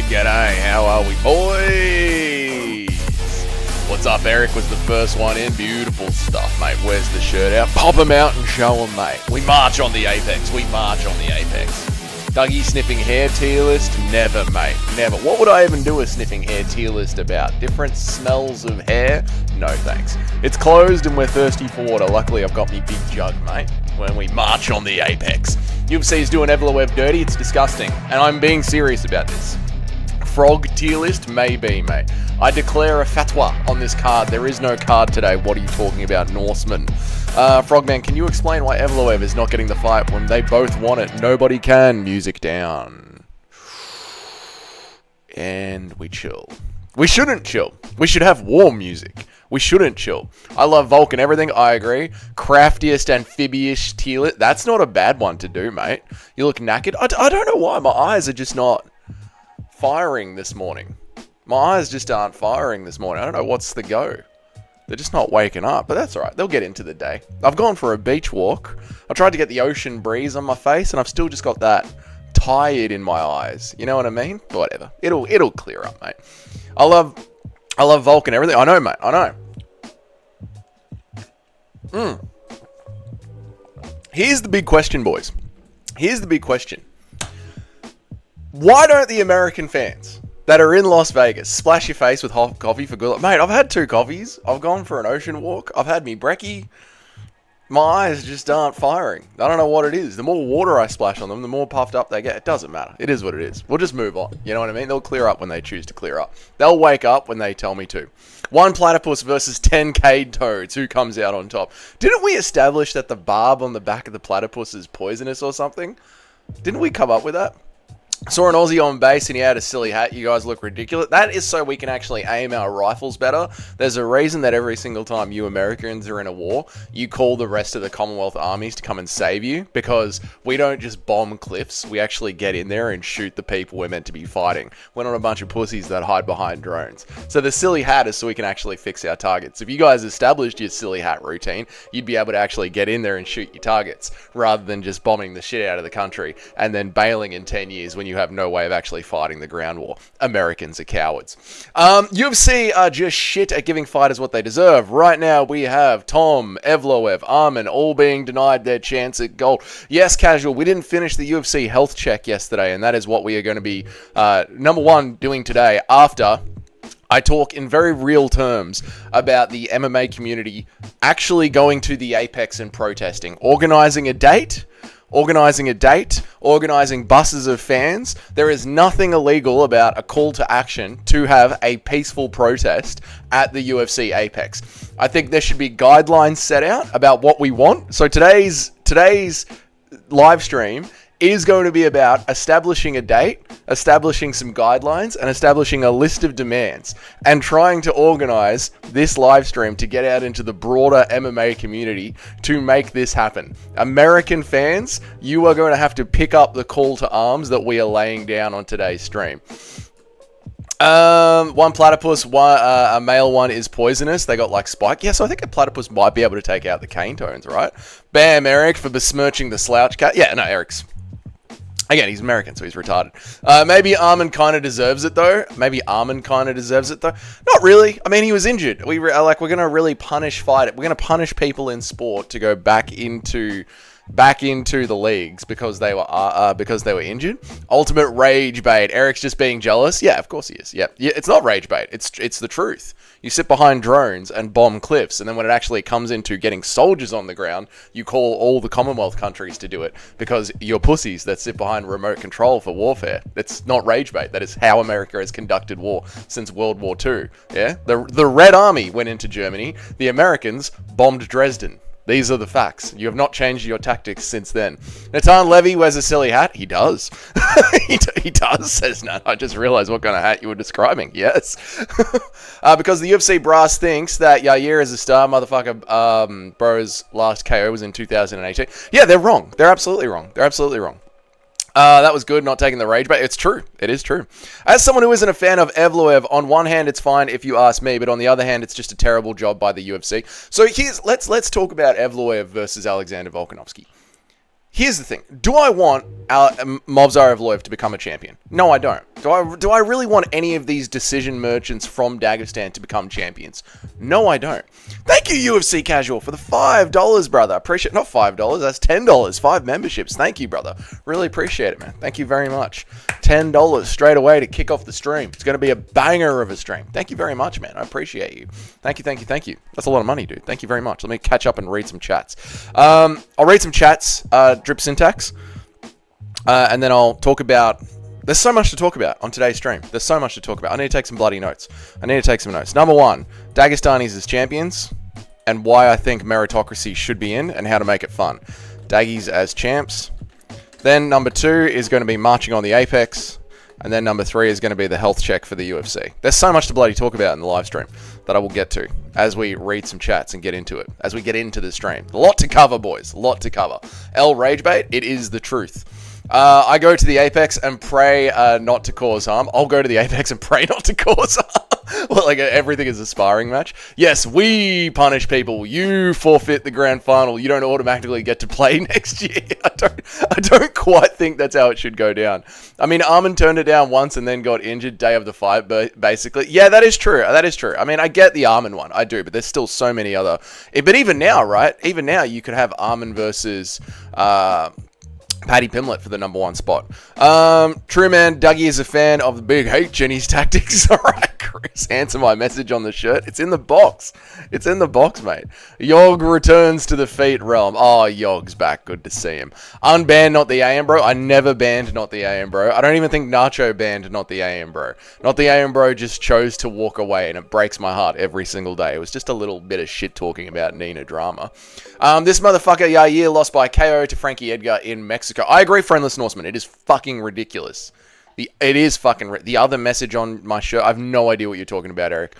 G'day, how are we, boys? What's up, Eric was the first one in. Beautiful stuff, mate. Where's the shirt out? Pop them out and show them, mate. We march on the apex. Dougie sniffing hair tier list? Never, mate. Never. What would I even do a sniffing hair tier list about? Different smells of hair? No, thanks. It's closed and we're thirsty for water. Luckily, I've got me big jug, mate. When we march on the apex. UFC's doing Evloev dirty. It's disgusting. And I'm being serious about this. Frog tier list? Maybe, mate. I declare a fatwa on this card. There is no card today. What are you talking about, Norseman? Frogman, can you explain why Evloev is not getting the fight when they both want it? Nobody can. Music down. And we chill. We shouldn't chill. We should have war music. We shouldn't chill. I love Volk and everything. I agree. Craftiest amphibious tier list. That's not a bad one to do, mate. You look knackered. I don't know why. My eyes are just not firing this morning. My eyes just aren't firing this morning. I don't know what's the go. They're just not waking up, but that's alright. They'll get into the day. I've gone for a beach walk. I tried to get the ocean breeze on my face, and I've still just got that tired in my eyes. You know what I mean? Whatever. It'll clear up, mate. I love Volk and everything. I know, mate. I know. Here's the big question, boys. Here's the big question. Why don't the American fans that are in Las Vegas splash your face with hot coffee for good? Mate, I've had 2 coffees. I've gone for an ocean walk. I've had me brekkie. My eyes just aren't firing. I don't know what it is. The more water I splash on them, the more puffed up they get. It doesn't matter. It is what it is. We'll just move on. You know what I mean? They'll clear up when they choose to clear up. They'll wake up when they tell me to. 1 platypus versus 10 cade toads. Who comes out on top? Didn't we establish that the barb on the back of the platypus is poisonous or something? Didn't we come up with that? Saw an Aussie on base and he had a silly hat. You guys look ridiculous. That is so we can actually aim our rifles better. There's a reason that every single time you Americans are in a war, you call the rest of the Commonwealth armies to come and save you, because we don't just bomb cliffs. We actually get in there and shoot the people we're meant to be fighting. We're not a bunch of pussies that hide behind drones. So the silly hat is so we can actually fix our targets. If you guys established your silly hat routine, you'd be able to actually get in there and shoot your targets, rather than just bombing the shit out of the country and then bailing in 10 years when you have no way of actually fighting the ground war. Americans are cowards. UFC are just shit at giving fighters what they deserve. Right now we have Tom, Evloev, Armin all being denied their chance at gold. Yes, casual, we didn't finish the UFC health check yesterday, and that is what we are going to be number 1 doing today, after I talk in very real terms about the MMA community actually going to the Apex and protesting, organizing buses of fans. There is nothing illegal about a call to action to have a peaceful protest at the UFC Apex. I think there should be guidelines set out about what we want. So today's live stream is going to be about establishing a date, establishing some guidelines, and establishing a list of demands, and trying to organize this live stream to get out into the broader MMA community to make this happen. American fans, you are going to have to pick up the call to arms that we are laying down on today's stream. 1 platypus, a male one is poisonous. They got like spike. Yes, I think a platypus might be able to take out the cane toads, right? Bam, Eric, for besmirching the slouch cat. Yeah, no, Eric's... Again, he's American, so he's retarded. Maybe Armin kind of deserves it, though. Not really. I mean, he was injured. We're going to really punish We're going to punish people in sport to go back into the leagues because they were injured. Ultimate rage bait. Eric's just being jealous. Yeah, of course he is. Yeah, it's not rage bait. It's the truth. You sit behind drones and bomb cliffs, and then when it actually comes into getting soldiers on the ground, you call all the Commonwealth countries to do it because you're pussies that sit behind remote control for warfare. That's not rage bait. That is how America has conducted war since World War II. Yeah, the Red Army went into Germany. The Americans bombed Dresden. These are the facts. You have not changed your tactics since then. Natan Levy wears a silly hat. He does. he does, says Nat. I just realized what kind of hat you were describing. Yes. Because the UFC brass thinks that Yair is a star, motherfucker. Bro's last KO was in 2018. Yeah, they're wrong. They're absolutely wrong. That was good, not taking the rage, but it's true. It is true. As someone who isn't a fan of Evloev, on one hand, it's fine if you ask me, but on the other hand, it's just a terrible job by the UFC. So let's talk about Evloev versus Alexander Volkanovski. Here's the thing. Do I want Movsar Evloev to become a champion? No, I don't. Do I really want any of these decision merchants from Dagestan to become champions? No, I don't. Thank you, UFC Casual, for the $5, brother. Appreciate not $5, that's $10. 5 memberships. Thank you, brother. Really appreciate it, man. Thank you very much. $10 straight away to kick off the stream. It's going to be a banger of a stream. Thank you very much, man. I appreciate you. Thank you, thank you, thank you. That's a lot of money, dude. Thank you very much. Let me catch up and read some chats. I'll read some chats, drip syntax, and then I'll talk about... There's so much to talk about on today's stream. There's so much to talk about. I need to take some bloody notes. Number 1, Dagestanis as champions, and why I think meritocracy should be in, and how to make it fun. Daggies as champs. Then number 2 is going to be marching on the Apex. And then number 3 is going to be the health check for the UFC. There's so much to bloody talk about in the live stream that I will get to as we read some chats and get into it. As we get into the stream. A lot to cover, boys. A lot to cover. L Ragebait, it is the truth. I go to the Apex and pray not to cause harm. I'll go to the Apex and pray not to cause harm. Well, like everything is a sparring match. Yes, we punish people. You forfeit the grand final. You don't automatically get to play next year. I don't quite think that's how it should go down. I mean, Armin turned it down once and then got injured day of the fight, but basically. Yeah, that is true. That is true. I mean, I get the Armin one. I do, but there's still so many other... But even now, right? Even now, you could have Armin versus... Paddy Pimlet for the number 1 spot. True man, Dougie is a fan of the Big H and his tactics. Alright, Chris, answer my message on the shirt. It's in the box. It's in the box, mate. Yog returns to the feet realm. Oh, Yog's back. Good to see him. Unbanned, not the AM bro. I never banned not the AM bro. I don't even think Nacho banned not the AM bro. Not the AM bro just chose to walk away, and it breaks my heart every single day. It was just a little bit of shit talking about Nina drama. This motherfucker Yair lost by KO to Frankie Edgar in Mexico. I agree, Friendless Norseman. It is fucking ridiculous. It is fucking... The other message on my shirt, I have no idea what you're talking about, Eric.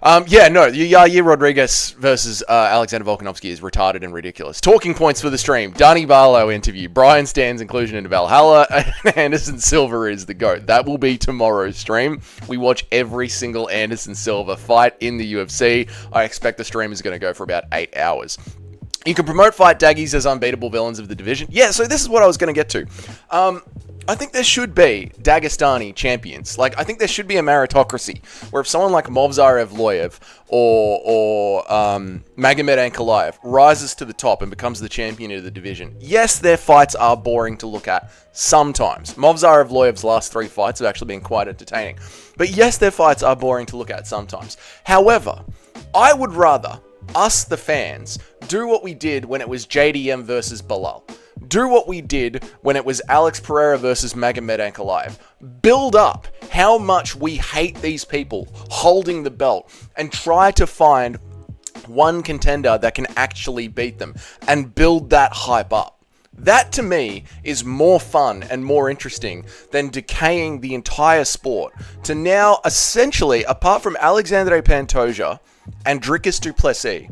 Yeah, no, Yair Rodríguez versus Alexander Volkanovski is retarded and ridiculous. Talking points for the stream. Danny Barlow interview. Brian Stan's inclusion into Valhalla. And Anderson Silva is the GOAT. That will be tomorrow's stream. We watch every single Anderson Silva fight in the UFC. I expect the stream is going to go for about 8 hours. You can promote fight Daggies as unbeatable villains of the division. Yeah, so this is what I was going to get to. I think there should be Dagestani champions. Like, I think there should be a meritocracy where if someone like Movsar Evloev or Magomed Ankalaev rises to the top and becomes the champion of the division, yes, their fights are boring to look at sometimes. Movsar Evloev's last 3 fights have actually been quite entertaining. But yes, their fights are boring to look at sometimes. However, I would rather... us, the fans, do what we did when it was JDM versus Bilal. Do what we did when it was Alex Pereira versus Magomed Ankalaev. Build up how much we hate these people holding the belt and try to find one contender that can actually beat them and build that hype up. That, to me, is more fun and more interesting than decaying the entire sport to now, essentially, apart from Alexandre Pantoja and Dricus du Plessis,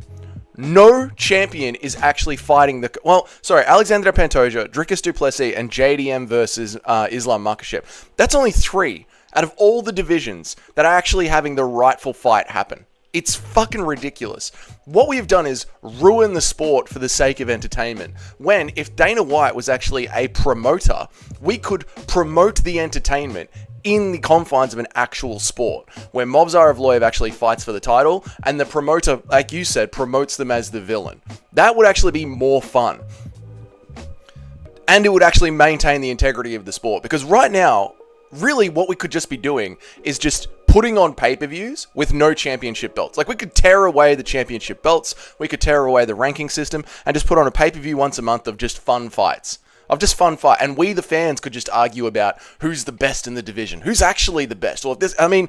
no champion is actually fighting the... Well, sorry, Alexandre Pantoja, Dricus du Plessis, and JDM versus Islam Makhachev. That's only 3 out of all the divisions that are actually having the rightful fight happen. It's fucking ridiculous. What we've done is ruin the sport for the sake of entertainment. When, if Dana White was actually a promoter, we could promote the entertainment in the confines of an actual sport, where Movsar Evloev actually fights for the title, and the promoter, like you said, promotes them as the villain. That would actually be more fun. And it would actually maintain the integrity of the sport. Because right now, really what we could just be doing is just putting on pay-per-views with no championship belts. Like, we could tear away the championship belts, we could tear away the ranking system, and just put on a pay-per-view once a month of just fun fights. And we, the fans, could just argue about who's the best in the division, who's actually the best. Or if this, I mean,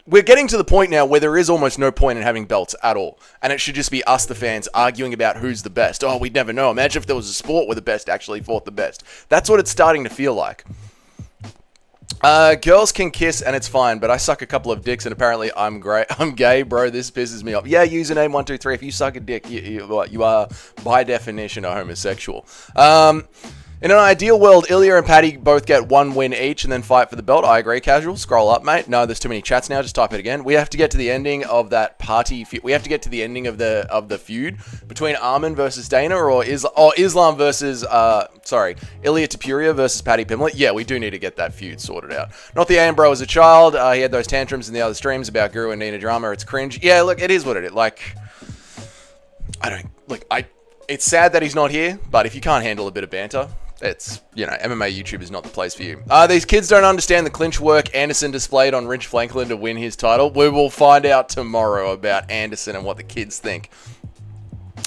we're getting to the point now where there is almost no point in having belts at all, and it should just be us, the fans, arguing about who's the best. Oh, we'd never know. Imagine if there was a sport where the best actually fought the best. That's what it's starting to feel like. Girls can kiss and it's fine, but I suck a couple of dicks and apparently I'm gay, bro. This pisses me off. Yeah, username 123. If you suck a dick, you are by definition a homosexual. In an ideal world, Ilya and Paddy both get 1 win each and then fight for the belt. I agree, Casual. Scroll up, mate. No, there's too many chats now. Just type it again. We have to get to the ending of that party. We have to get to the ending of the feud between Armin versus Dana or Islam versus Ilya Tapuria versus Paddy Pimblett. Yeah, we do need to get that feud sorted out. Not the Ambro as a child. He had those tantrums in the other streams about Guru and Nina drama. It's cringe. Yeah, look, it is what it is. Like, it's sad that he's not here, but if you can't handle a bit of banter, it's, MMA YouTube is not the place for you. These kids don't understand the clinch work Anderson displayed on Rich Franklin to win his title. We will find out tomorrow about Anderson and what the kids think.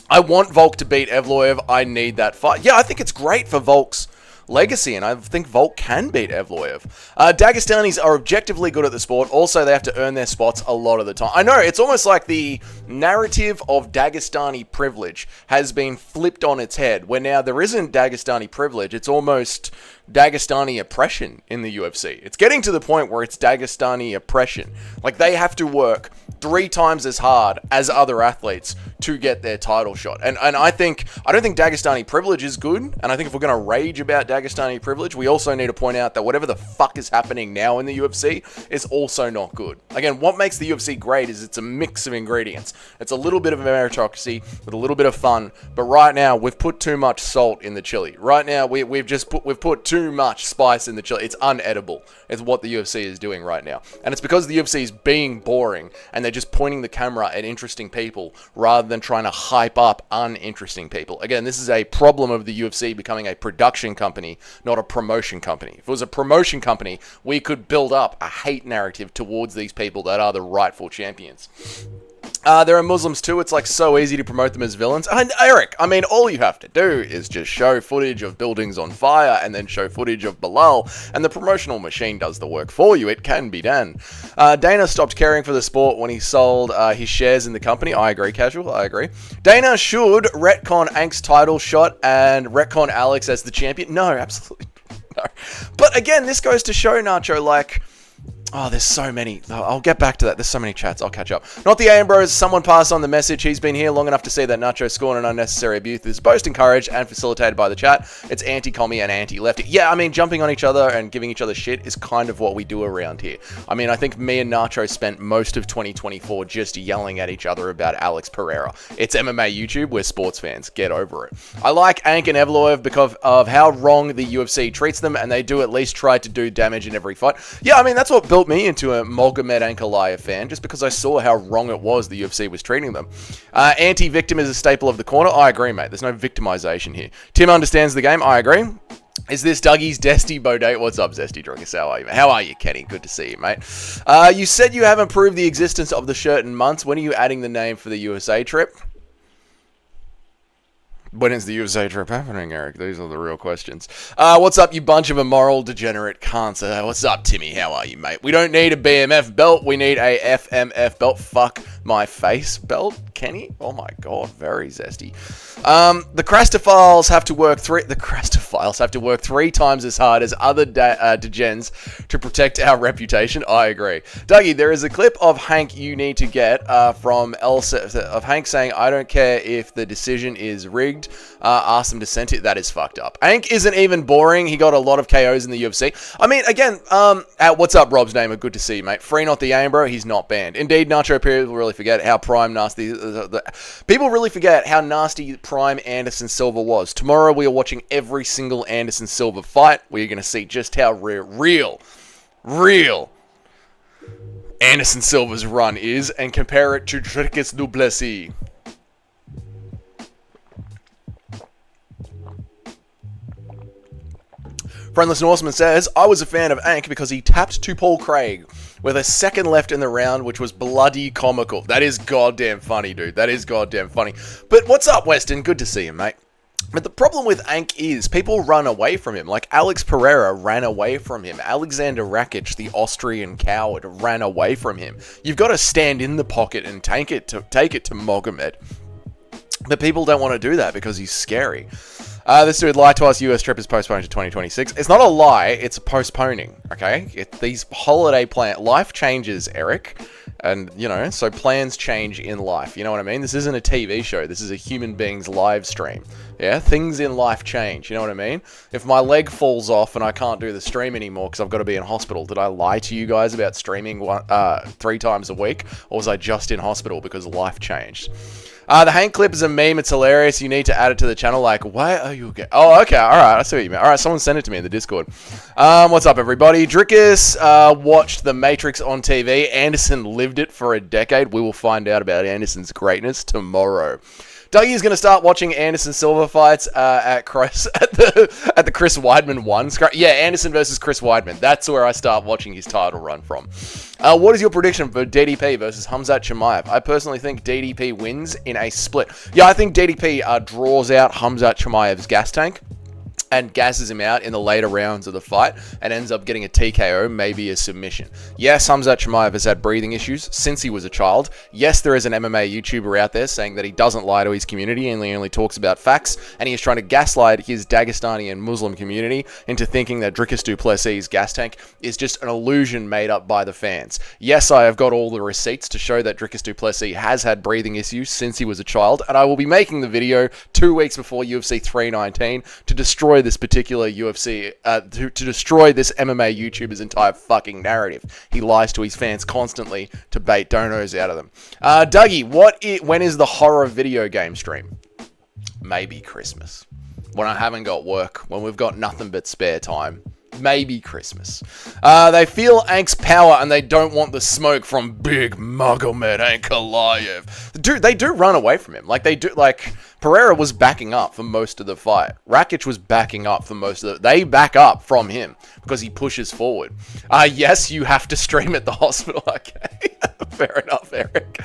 I want Volk to beat Evloev. I need that fight. Yeah, I think it's great for Volk's legacy, and I think Volk can beat Evloev. Dagestanis are objectively good at the sport. Also, they have to earn their spots a lot of the time. I know, it's almost like the narrative of Dagestani privilege has been flipped on its head, where now there isn't Dagestani privilege, it's almost Dagestani oppression in the UFC. It's getting to the point where it's Dagestani oppression. Like, they have to work 3 times as hard as other athletes to get their title shot. And I don't think Dagestani privilege is good, and I think if we're going to rage about Dagestani privilege, we also need to point out that whatever the fuck is happening now in the UFC is also not good. Again, what makes the UFC great is it's a mix of ingredients. It's a little bit of meritocracy with a little bit of fun, but right now we've put too much salt in the chili. Right now we've put too much spice in the chili. It's unedible. It's what the UFC is doing right now. And it's because the UFC is being boring and they're just pointing the camera at interesting people rather than trying to hype up uninteresting people. Again, this is a problem of the UFC becoming a production company, not a promotion company. If it was a promotion company, we could build up a hate narrative towards these people that are the rightful champions. There are Muslims too. It's like so easy to promote them as villains. And Eric, I mean, all you have to do is just show footage of buildings on fire and then show footage of Bilal, and the promotional machine does the work for you. It can be done. Dana stopped caring for the sport when he sold his shares in the company. I agree, Casual. I agree. Dana should retcon Ank's title shot and retcon Alex as the champion. No, absolutely no. But again, this goes to show, Nacho, like... Oh, there's so many. I'll get back to that. There's so many chats. I'll catch up. Not the Ambros. Someone passed on the message. He's been here long enough to see that Nacho scorn and unnecessary abuse is both encouraged and facilitated by the chat. It's anti-commie and anti-lefty. Yeah, I mean, jumping on each other and giving each other shit is kind of what we do around here. I mean, I think me and Nacho spent most of 2024 just yelling at each other about Alex Pereira. It's MMA YouTube. We're sports fans. Get over it. I like Ank and Evloev because of how wrong the UFC treats them, and they do at least try to do damage in every fight. Yeah, I mean, that's what built me into a Mohamed Ankalaev fan, just because I saw how wrong it was the UFC was treating them. Anti-victim is a staple of the corner. I agree, mate. There's no victimization here. Tim understands the game. I agree. Is this Dougie's Desty Bodate? What's up, Zesty Drunkus? How are you, mate? How are you, Kenny? Good to see you, mate. You said you haven't proved the existence of the shirt in months. When are you adding the name for the USA trip? When is the USA trip happening, Eric? These are the real questions. What's up, you bunch of immoral degenerate cunts? What's up, Timmy? How are you, mate? We don't need a BMF belt. We need a FMF belt. Fuck my face belt, Kenny. Oh my god, very zesty. The Crastophiles have to work 3 times as hard as other degens to protect our reputation. I agree. Dougie, there is a clip of Hank you need to get from of Hank saying, "I don't care if the decision is rigged. Ask them to send it." That is fucked up. Hank isn't even boring. He got a lot of KOs in the UFC. I mean, again, what's up, Rob's name? Good to see you, mate. Free not the aim, bro. He's not banned. Indeed, Nacho Perez will really forget how prime nasty. People really forget how nasty prime Anderson Silva was. Tomorrow we are watching every single Anderson Silva fight. We're going to see just how real Anderson Silva's run is and compare it to Dricus du Plessis. Friendless Norseman says, I was a fan of Ank because he tapped to Paul Craig with a second left in the round, which was bloody comical. That is goddamn funny, dude. That is goddamn funny. But what's up, Weston? Good to see you, mate. But the problem with Ank is people run away from him. Like Alex Pereira ran away from him. Alexander Rakic, the Austrian coward, ran away from him. You've got to stand in the pocket and take it to Mohamed. But people don't want to do that because he's scary. This dude lied to us. US trip is postponed to 2026. It's not a lie. It's a postponing. Okay. These holiday life changes, Eric. And, you know, so plans change in life. You know what I mean? This isn't a TV show. This is a human being's live stream. Yeah, things in life change. You know what I mean? If my leg falls off and I can't do the stream anymore because I've got to be in hospital, did I lie to you guys about streaming 3 times a week? Or was I just in hospital because life changed? The Hank clip is a meme. It's hilarious. You need to add it to the channel. Like, why are you okay? Oh, okay. All right. I see what you mean. All right. Someone sent it to me in the Discord. What's up, everybody? Drickus watched The Matrix on TV. Anderson lived it for a decade. We will find out about Anderson's greatness tomorrow. Dougie's going to start watching Anderson Silva fights at the Chris Weidman one. Yeah, Anderson versus Chris Weidman. That's where I start watching his title run from. What is your prediction for DDP versus Khamzat Chimaev? I personally think DDP wins in a split. Yeah, I think DDP draws out Khamzat Chimaev's gas tank and gasses him out in the later rounds of the fight and ends up getting a TKO, maybe a submission. Yes, Khamzat Chimaev has had breathing issues since he was a child. Yes, there is an MMA YouTuber out there saying that he doesn't lie to his community and he only talks about facts, and he is trying to gaslight his Dagestani and Muslim community into thinking that Drickus du Plessis' gas tank is just an illusion made up by the fans. Yes, I have got all the receipts to show that Drickus du Plessis has had breathing issues since he was a child, and I will be making the video 2 weeks before UFC 319 to destroy this particular UFC, to destroy this MMA YouTuber's entire fucking narrative. He lies to his fans constantly to bait donos out of them. Dougie, when is the horror video game stream? Maybe Christmas. When I haven't got work, when we've got nothing but spare time. Maybe Christmas. They feel Ank's power and they don't want the smoke from Big Magomed Ankalaev. Dude, they do run away from him. Like, they do, like, Pereira was backing up for most of the fight. Rakic was backing up for most of They back up from him because he pushes forward. Yes, you have to stream at the hospital. Okay. Fair enough, Eric.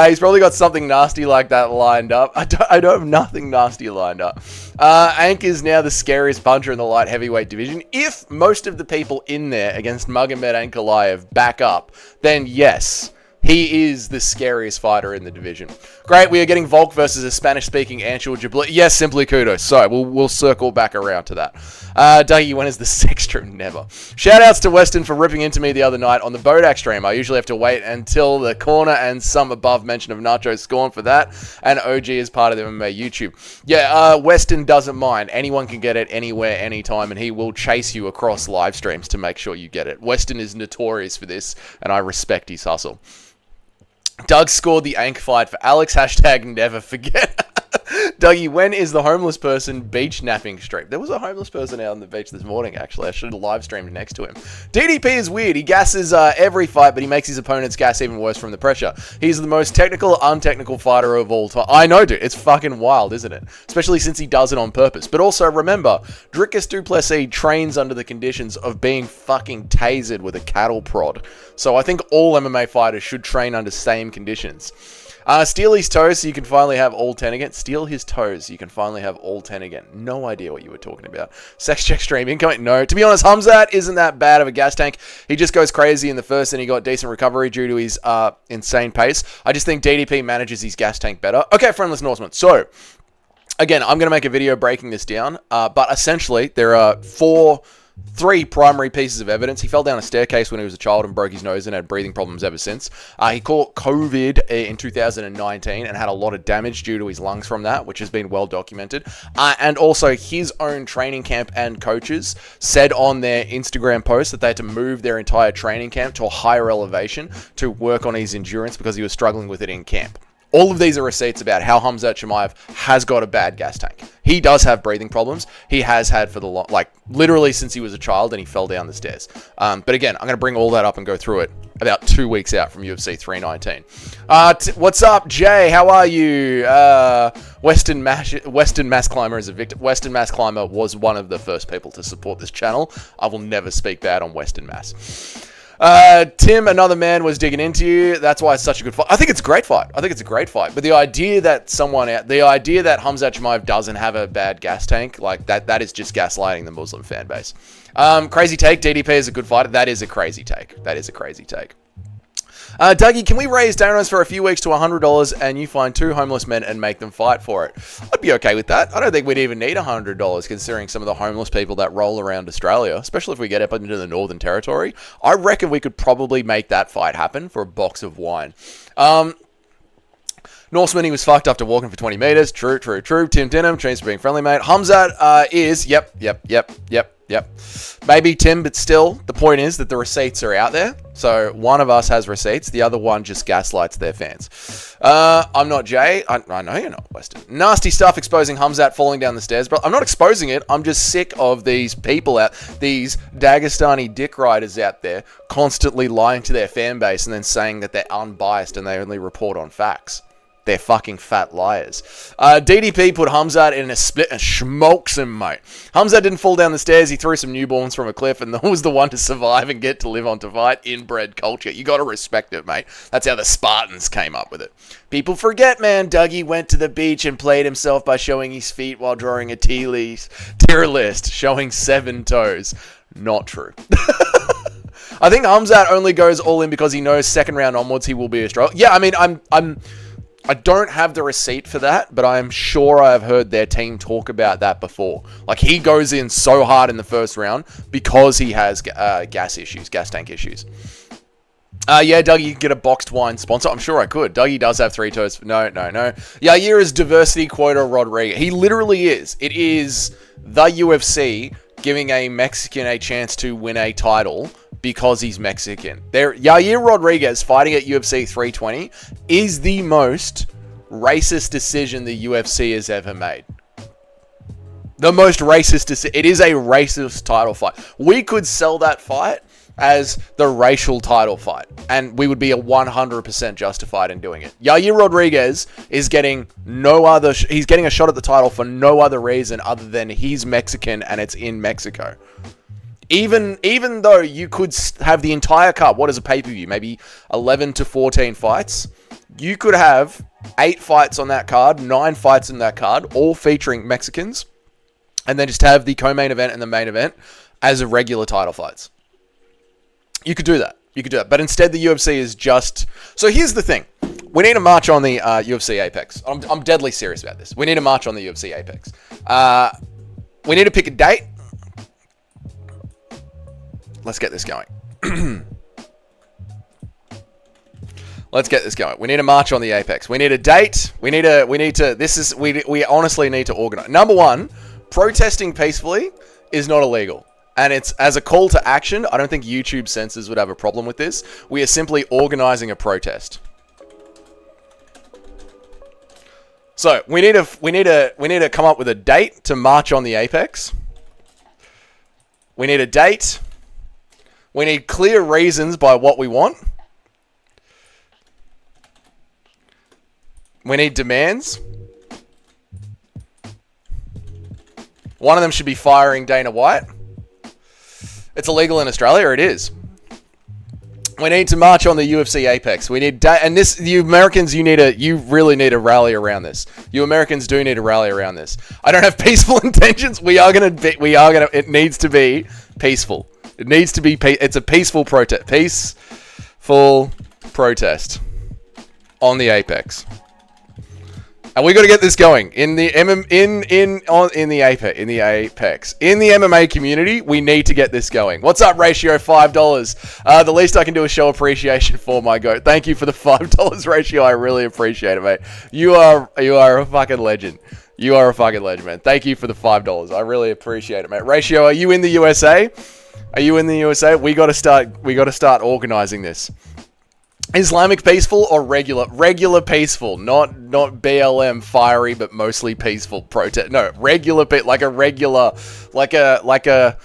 He's probably got something nasty like that lined up. I don't have nothing nasty lined up. Ank is now the scariest puncher in the light heavyweight division. If most of the people in there against Magomed Ankalaev back up, then yes, he is the scariest fighter in the division. Great, we are getting Volk versus a Spanish-speaking Anshul Jabli. Yes, simply kudos. So, we'll circle back around to that. Dougie, when is the sex stream? Never. Shoutouts to Weston for ripping into me the other night on the Bodak stream. I usually have to wait until the corner and some above mention of Nacho Scorn for that. And OG is part of the MMA YouTube. Yeah, Weston doesn't mind. Anyone can get it anywhere, anytime, and he will chase you across live streams to make sure you get it. Weston is notorious for this, and I respect his hustle. Doug scored the Ank fight for Alex. Hashtag never forget. Dougie, when is the homeless person beach napping stream? There was a homeless person out on the beach this morning, actually. I should have live streamed next to him. DDP is weird. He gasses every fight, but he makes his opponent's gas even worse from the pressure. He's the most technical, untechnical fighter of all time. I know, dude. It's fucking wild, isn't it? Especially since he does it on purpose. But also, remember, Drickus du Plessis trains under the conditions of being fucking tasered with a cattle prod. So I think all MMA fighters should train under same conditions. Steal his toes so you can finally have all 10 again. Steal his toes so you can finally have all 10 again. No idea what you were talking about. Sex check stream incoming. No. To be honest, Khamzat isn't that bad of a gas tank. He just goes crazy in the first and he got decent recovery due to his insane pace. I just think DDP manages his gas tank better. Okay, friendless Norseman. So, again, I'm going to make a video breaking this down. But essentially, there are three primary pieces of evidence. He fell down a staircase when he was a child and broke his nose and had breathing problems ever since. He caught COVID in 2019 and had a lot of damage due to his lungs from that, which has been well documented. And also his own training camp and coaches said on their Instagram post that they had to move their entire training camp to a higher elevation to work on his endurance because he was struggling with it in camp. All of these are receipts about how Khamzat Chimaev has got a bad gas tank. He does have breathing problems. He has had for literally since he was a child and he fell down the stairs. But again, I'm going to bring all that up and go through it about 2 weeks out from UFC 319. What's up, Jay? How are you? Western Mass Climber is a victim. Western Mass Climber was one of the first people to support this channel. I will never speak bad on Western Mass. Tim, another man, was digging into you. That's why it's such a good fight. I think it's a great fight. But the idea that Khamzat Chimaev doesn't have a bad gas tank, like that is just gaslighting the Muslim fan base. Crazy take. DDP is a good fighter. That is a crazy take. Dougie, can we raise donos for a few weeks to $100 and you find 2 homeless men and make them fight for it? I'd be okay with that. I don't think we'd even need $100 considering some of the homeless people that roll around Australia, especially if we get up into the Northern Territory. I reckon we could probably make that fight happen for a box of wine. Norseman, he was fucked after walking for 20 meters. True. Tim Denham, cheers for being friendly, mate. Hamzat is, yep. Maybe Tim, but still, the point is that the receipts are out there. So one of us has receipts. The other one just gaslights their fans. I'm not Jay. I know you're not Western. Nasty stuff exposing Hamzat falling down the stairs. But I'm not exposing it. I'm just sick of these people these Dagestani dick riders out there constantly lying to their fan base and then saying that they're unbiased and they only report on facts. They're fucking fat liars. DDP put Hamzat in a split and smokes him, mate. Hamzat didn't fall down the stairs. He threw some newborns from a cliff and was the one to survive and get to live on to fight. Inbred culture. You got to respect it, mate. That's how the Spartans came up with it. People forget, man. Dougie went to the beach and played himself by showing his feet while drawing a tier list showing 7 toes. Not true. I think Hamzat only goes all in because he knows second round onwards he will be a struggle. Yeah, I mean, I don't have the receipt for that, but I'm sure I've heard their team talk about that before. Like, he goes in so hard in the first round because he has gas tank issues. Yeah, Dougie, you can get a boxed wine sponsor. I'm sure I could. Dougie does have 3 toes. No. Yair is diversity quota Rodríguez. He literally is. It is the UFC giving a Mexican a chance to win a title because he's Mexican. Yair Rodríguez fighting at UFC 320 is the most racist decision the UFC has ever made. The most racist decision. It is a racist title fight. We could sell that fight as the racial title fight, and we would be 100% justified in doing it. Yair Rodríguez is getting he's getting a shot at the title for no other reason other than he's Mexican and it's in Mexico. Even though you could have the entire card, what is a pay-per-view? Maybe 11 to 14 fights. You could have 8 fights on that card, 9 fights in that card, all featuring Mexicans, and then just have the co-main event and the main event as a regular title fights. You could do that. But instead, the UFC is just... So here's the thing. We need a march on the UFC Apex. I'm deadly serious about this. We need a march on the UFC Apex. We need to pick a date. Let's get this going. Let's get this going. We need a march on the Apex. We need a date. We honestly need to organize. Number one, protesting peacefully is not illegal. And it's as a call to action. I don't think YouTube censors would have a problem with this. We are simply organizing a protest. So we need to come up with a date to march on the Apex. We need a date. We need clear reasons by what we want. We need demands. One of them should be firing Dana White. It's illegal in Australia, it is. We need to march on the UFC Apex. We need you Americans, you really need to rally around this. You Americans do need to rally around this. I don't have peaceful intentions. It needs to be peaceful. It needs to be it's a peaceful protest. Peaceful protest on the Apex. And we got to get this going in the Apex. In the MMA community, we need to get this going. What's up, Ratio? $5. The least I can do is show appreciation for my goat. Thank you for the $5 ratio. I really appreciate it, mate. You are a fucking legend. You are a fucking legend, man. Thank you for the $5. I really appreciate it, mate. Ratio, are you in the USA? Are you in the USA? We got to start organizing this. Islamic peaceful or regular? Regular peaceful, not BLM fiery, but mostly peaceful protest. No, regular, like a.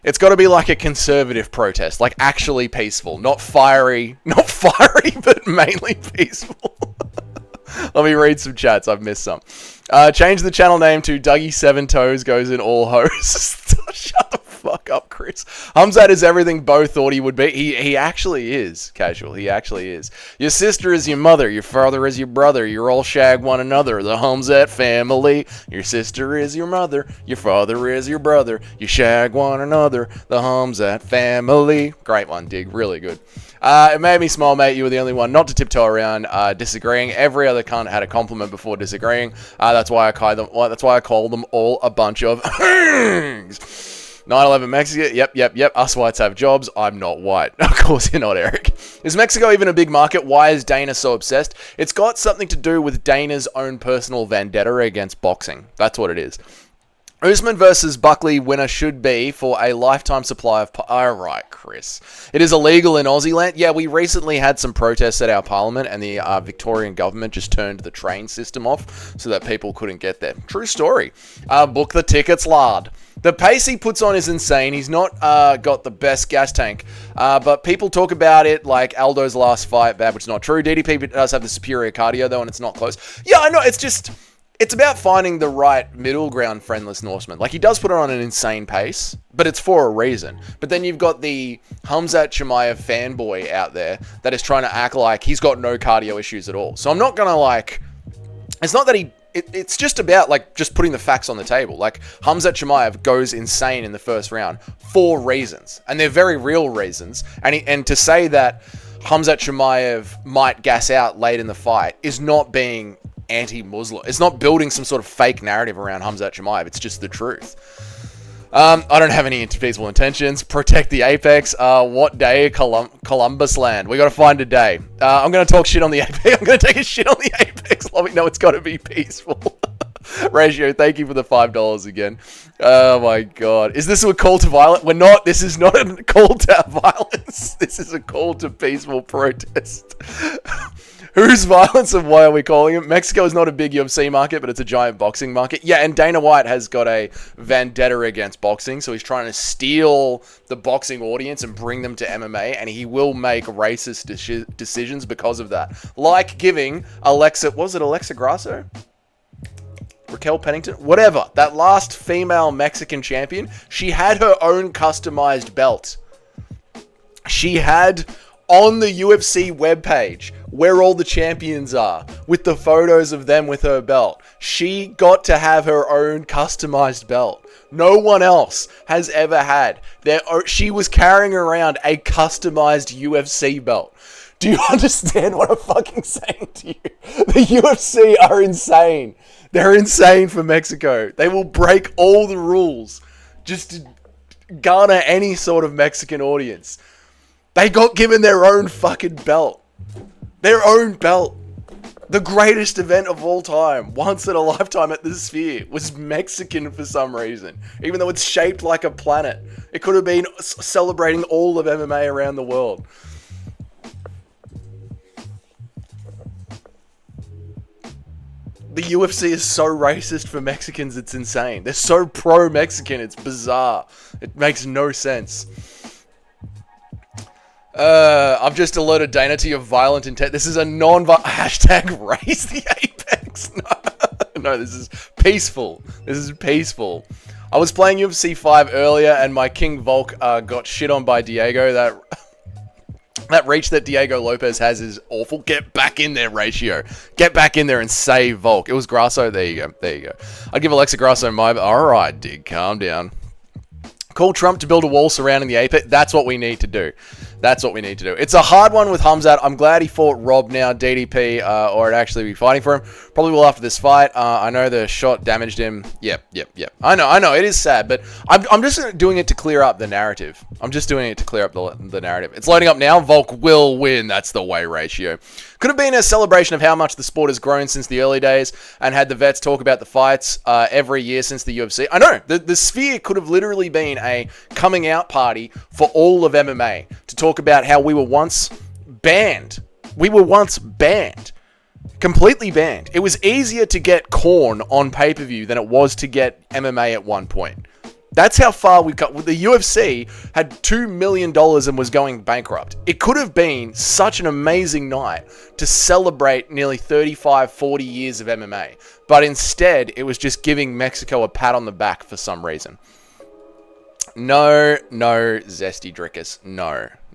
It's got to be like a conservative protest, like actually peaceful, not fiery, but mainly peaceful. Let me read some chats. I've missed some. Change the channel name to Dougie 7 Toes Goes in All Hosts. Shut the fuck fuck up, Chris. Hamzat is everything Bo thought he would be. He actually is, Casual. He actually is. Your sister is your mother. Your father is your brother. You're all shag one another. The Hamzat family. Your sister is your mother. Your father is your brother. You shag one another. The Hamzat family. Great one, Dig. Really good. It made me smile, mate. You were the only one not to tiptoe around disagreeing. Every other cunt had a compliment before disagreeing. That's why I call them all a bunch of 9/11 Mexico. Yep. Us whites have jobs. I'm not white. Of course you're not, Eric. Is Mexico even a big market? Why is Dana so obsessed? It's got something to do with Dana's own personal vendetta against boxing. That's what it is. Usman versus Buckley winner should be for a lifetime supply of... Alright, Chris. It is illegal in Aussie land. Yeah, we recently had some protests at our parliament and the Victorian government just turned the train system off so that people couldn't get there. True story. Book the tickets, lad. The pace he puts on is insane. He's not got the best gas tank. But people talk about it like Aldo's last fight, bad, which is not true. DDP does have the superior cardio, though, and it's not close. Yeah, I know. It's just... It's about finding the right middle ground, Friendless Norseman. Like, he does put it on an insane pace, but it's for a reason. But then you've got the Hamzat Chimaev fanboy out there that is trying to act like he's got no cardio issues at all. So I'm not going to, like... It's not that he... It's just about, like, just putting the facts on the table. Like, Hamzat Chimaev goes insane in the first round for reasons. And they're very real reasons. And to say that Hamzat Chimaev might gas out late in the fight is not being... anti-Muslim. It's not building some sort of fake narrative around Hamzat Chimaev. It's just the truth. I don't have any peaceful intentions. Protect the apex. What day? Columbus land. We got to find a day. I'm going to talk shit on the apex. I'm going to take a shit on the apex. Let me know it's got to be peaceful. Ratio, thank you for the $5 again. Oh my god. Is this a call to violence? We're not. This is not a call to violence. This is a call to peaceful protest. Whose violence and why are we calling it? Mexico is not a big UFC market, but it's a giant boxing market. Yeah, and Dana White has got a vendetta against boxing, so he's trying to steal the boxing audience and bring them to MMA, and he will make racist decisions because of that. Like giving Alexa Grasso? Raquel Pennington? Whatever. That last female Mexican champion, she had her own customized belt. She had... on the UFC webpage, where all the champions are, with the photos of them with her belt. She got to have her own customized belt. No one else has ever had. She was carrying around a customized UFC belt. Do you understand what I'm fucking saying to you? The UFC are insane. They're insane for Mexico. They will break all the rules just to garner any sort of Mexican audience. They got given their own fucking belt. Their own belt. The greatest event of all time, once in a lifetime at the Sphere, was Mexican for some reason. Even though it's shaped like a planet. It could have been celebrating all of MMA around the world. The UFC is so racist for Mexicans, it's insane. They're so pro-Mexican, it's bizarre. It makes no sense. I've just alerted Dana to your violent intent. This is a non-violent... Hashtag raise the apex. No, this is peaceful. This is peaceful. I was playing UFC 5 earlier and my King Volk got shit on by Diego. That reach that Diego Lopez has is awful. Get back in there, Ratio. Get back in there and save Volk. It was Grasso. There you go. There you go. I'd give Alexa Grasso my... Alright, Dig. Calm down. Call Trump to build a wall surrounding the apex. That's what we need to do. That's what we need to do. It's a hard one with Hamzat. I'm glad he fought Rob now, DDP, or it'd actually be fighting for him. Probably will after this fight. I know the shot damaged him. Yep. I know. It is sad, but I'm just doing it to clear up the narrative. I'm just doing it to clear up the narrative. It's loading up now. Volk will win. That's the way, Ratio. Could have been a celebration of how much the sport has grown since the early days and had the vets talk about the fights every year since the UFC. I know. The Sphere could have literally been a coming out party for all of MMA to talk about how we were once banned. We were once banned. Completely banned. It was easier to get Corn on pay-per-view than it was to get MMA at one point. That's how far we've got. The UFC had $2 million and was going bankrupt. It could have been such an amazing night to celebrate nearly 35, 40 years of MMA. But instead, it was just giving Mexico a pat on the back for some reason. No, Zesty Drickus.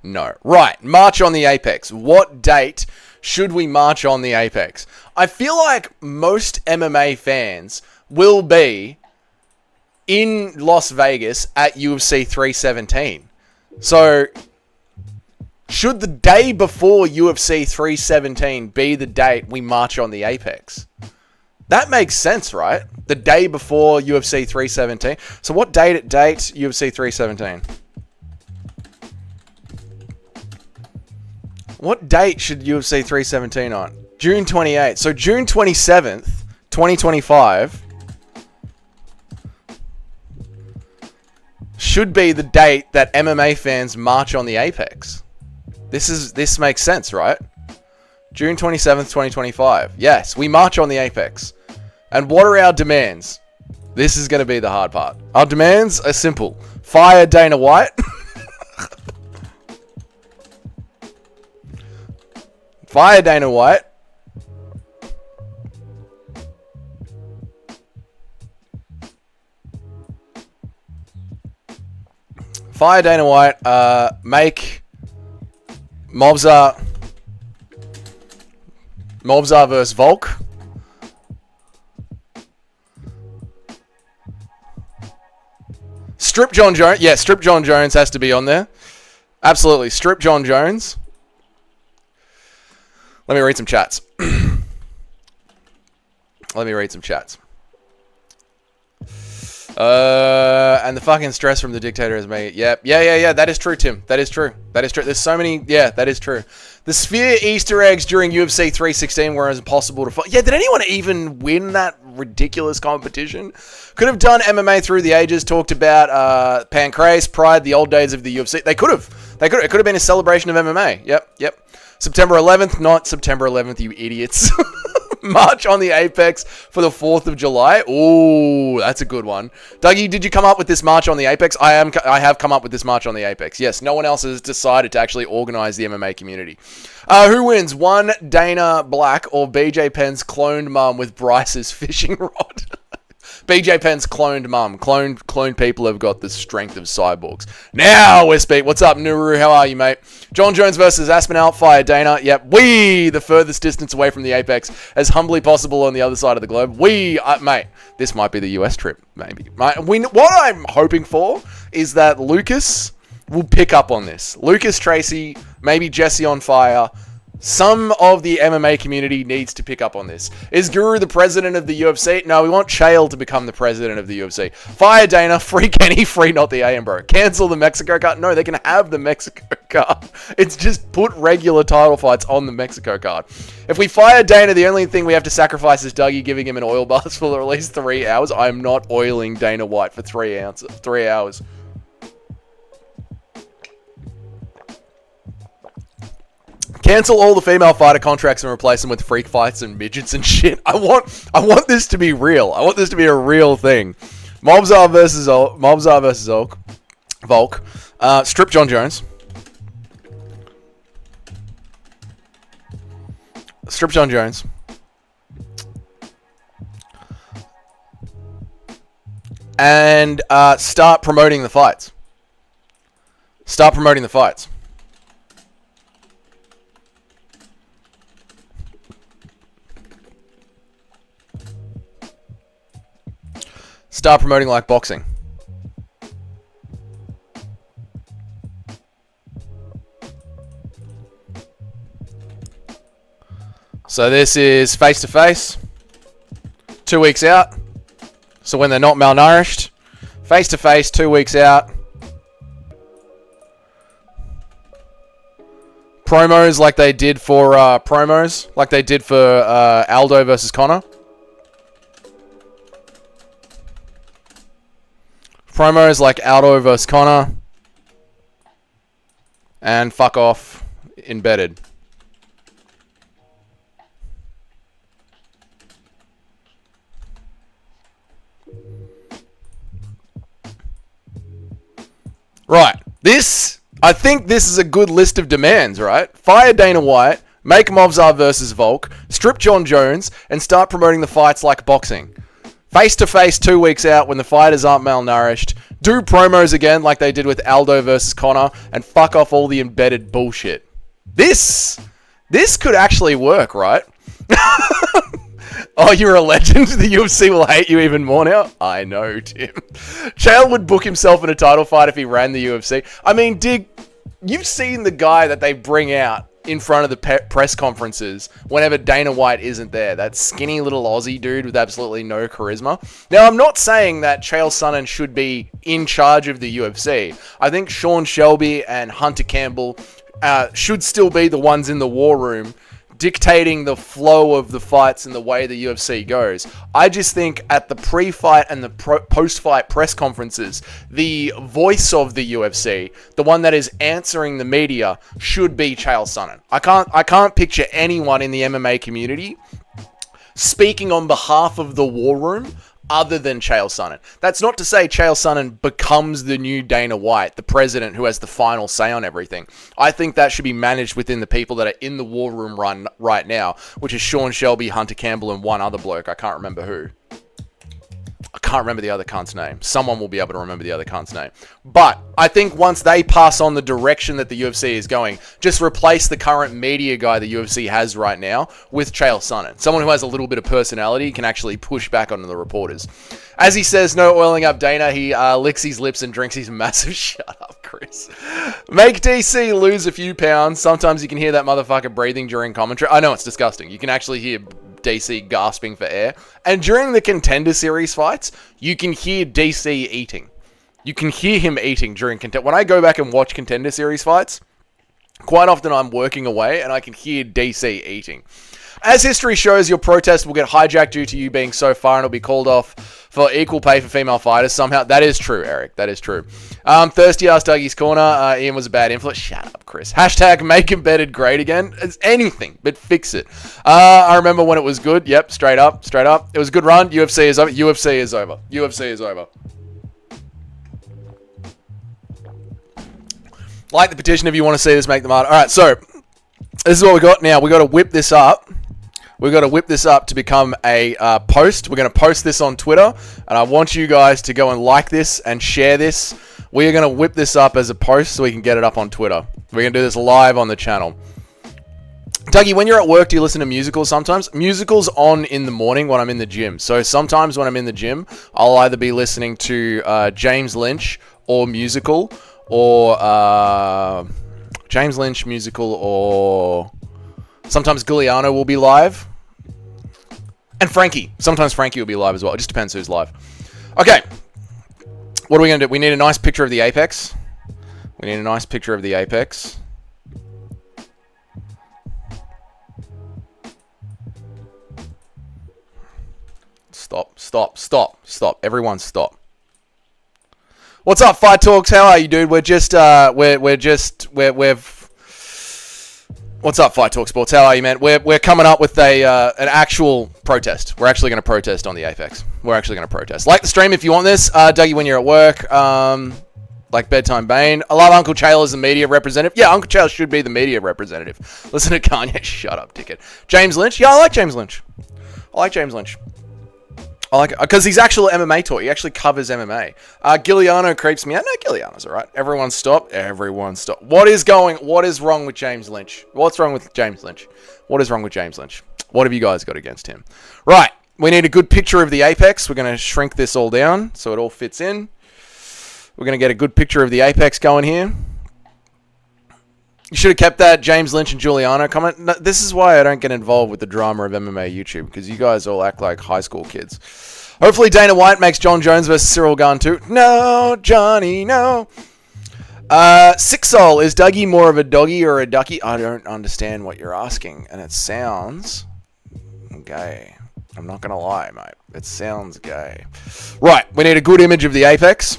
No. Right, March on the Apex. What date should we march on the Apex? I feel like most MMA fans will be in Las Vegas at UFC 317. So, should the day before UFC 317 be the date we march on the Apex? That makes sense, right? The day before UFC 317. So what date UFC 317? What date should UFC 317 on? June 28th. So June 27th, 2025 should be the date that MMA fans march on the Apex. This makes sense, right? June 27th, 2025. Yes, we march on the Apex. And what are our demands? This is going to be the hard part. Our demands are simple. Fire Dana White. Fire Dana White. Fire Dana White. Make Mobzar versus Volk. Strip John Jones. Yeah, Strip John Jones has to be on there. Absolutely. Strip John Jones. Let me read some chats. And the fucking stress from the dictator is me. Yep. Yeah. That is true, Tim. That is true. There's so many. Yeah, that is true. The Sphere Easter eggs during UFC 316 were impossible to find. Yeah, did anyone even win that ridiculous competition? Could have done MMA through the ages, talked about Pancrase, Pride, the old days of the UFC. They could have. It could have been a celebration of MMA. Yep. September 11th, not September 11th, you idiots. March on the Apex for the 4th of July. Ooh, that's a good one. Dougie, did you come up with this march on the Apex? I have come up with this march on the Apex. Yes, no one else has decided to actually organize the MMA community. Who wins? One, Dana Black or BJ Penn's cloned mum with Bryce's fishing rod? BJ Penn's cloned mum. Cloned people have got the strength of cyborgs. Now we're speaking. What's up, Nuru? How are you, mate? John Jones versus Aspinall. Fire Dana. Yep. The furthest distance away from the Apex as humbly possible on the other side of the globe. Mate, this might be the US trip, maybe. What I'm hoping for is that Lucas will pick up on this. Lucas Tracy, maybe Jesse on Fire. Some of the MMA community needs to pick up on this. Is Guru the president of the UFC? No, we want Chael to become the president of the UFC. Fire Dana, free Kenny, free not the AM, bro. Cancel the Mexico card. No, they can have the Mexico card. It's just put regular title fights on the Mexico card. If we fire Dana, the only thing we have to sacrifice is Dougie giving him an oil bath for at least 3 hours. I am not oiling Dana White for 3 hours. Cancel all the female fighter contracts and replace them with freak fights and midgets and shit. I want this to be real. I want this to be a real thing. Mobzar versus Volk. Strip John Jones. Strip John Jones. And start promoting the fights. Start promoting the fights. Start promoting like boxing. So this is face-to-face. 2 weeks out. So when they're not malnourished. Face-to-face, 2 weeks out. Promos like they did for Aldo versus Conor. Promos like Aldo vs. Conor. And fuck off. Embedded. Right. I think this is a good list of demands, right? Fire Dana White. Make Mobzar versus Volk. Strip John Jones. And start promoting the fights like boxing. Face-to-face 2 weeks out when the fighters aren't malnourished. Do promos again like they did with Aldo versus Conor. And fuck off all the embedded bullshit. This could actually work, right? Oh, you're a legend. The UFC will hate you even more now. I know, Tim. Chael would book himself in a title fight if he ran the UFC. I mean, Dig, you've seen the guy that they bring out in front of the press conferences whenever Dana White isn't there. That skinny little Aussie dude with absolutely no charisma. Now, I'm not saying that Chael Sonnen should be in charge of the UFC. I think Sean Shelby and Hunter Campbell should still be the ones in the war room dictating the flow of the fights and the way the UFC goes. I just think at the pre-fight and the post-fight press conferences, the voice of the UFC, the one that is answering the media, should be Chael Sonnen. I can't picture anyone in the MMA community speaking on behalf of the war room other than Chael Sonnen. That's not to say Chael Sonnen becomes the new Dana White, the president who has the final say on everything. I think that should be managed within the people that are in the war room right now, which is Sean Shelby, Hunter Campbell, and one other bloke. I can't remember who. I can't remember the other cunt's name. Someone will be able to remember the other cunt's name. But I think once they pass on the direction that the UFC is going, just replace the current media guy the UFC has right now with Chael Sonnen. Someone who has a little bit of personality, can actually push back onto the reporters. As he says, no oiling up Dana, he licks his lips and drinks his massive... Shut up, Chris. Make DC lose a few pounds. Sometimes you can hear that motherfucker breathing during commentary. I know, it's disgusting. You can actually hear DC gasping for air. And during the Contender Series fights, you can hear DC eating. You can hear him eating during Contender. When I go back and watch Contender Series fights, quite often I'm working away and I can hear DC eating. As history shows, your protest will get hijacked due to you being so far and it'll be called off for equal pay for female fighters somehow. That is true, Eric. That is true. Thirsty ass Dougie's Corner. Ian was a bad influence. Shut up, Chris. Hashtag make embedded great again. It's anything, but fix it. I remember when it was good. Yep, straight up. It was a good run. UFC is over. UFC is over. UFC is over. Like the petition if you want to see this, make them hard. All right, so this is what we got now. We got to whip this up. We've got to whip this up to become a post. We're going to post this on Twitter, and I want you guys to go and like this and share this. We are going to whip this up as a post so we can get it up on Twitter. We're going to do this live on the channel. Dougie, when you're at work, do you listen to musicals sometimes? Musicals on in the morning when I'm in the gym. So sometimes when I'm in the gym, I'll either be listening to James Lynch or musical, or James Lynch musical, or sometimes Giuliano will be live. And Frankie. Sometimes Frankie will be live as well. It just depends who's live. Okay. What are we going to do? We need a nice picture of the apex. We need a nice picture of the apex. Stop. Everyone stop. What's up, Fight Talks? How are you, dude? What's up, Fight Talk Sports? How are you, man? We're coming up with an actual protest. We're actually going to protest on the Apex. We're actually going to protest. Like the stream if you want this. Dougie, when you're at work. Like Bedtime Bane. I love Uncle Chael as the media representative. Yeah, Uncle Chael should be the media representative. Listen to Kanye. Shut up, dickhead. James Lynch. Yeah, I like James Lynch. I like it because he's actual MMA talk. He actually covers MMA. Giuliano creeps me out. No, Giuliano's all right. Everyone stop. What is wrong with James Lynch? What's wrong with James Lynch? What is wrong with James Lynch? What have you guys got against him? Right. We need a good picture of the apex. We're going to shrink this all down so it all fits in. We're going to get a good picture of the apex going here. You should have kept that James Lynch and Giuliano comment. No, this is why I don't get involved with the drama of MMA YouTube, because you guys all act like high school kids. Hopefully Dana White makes John Jones versus Cyril Gane too. No, Johnny, no. Six Soul, is Dougie more of a doggy or a ducky? I don't understand what you're asking, and it sounds gay. I'm not going to lie, mate. It sounds gay. Right, we need a good image of the apex.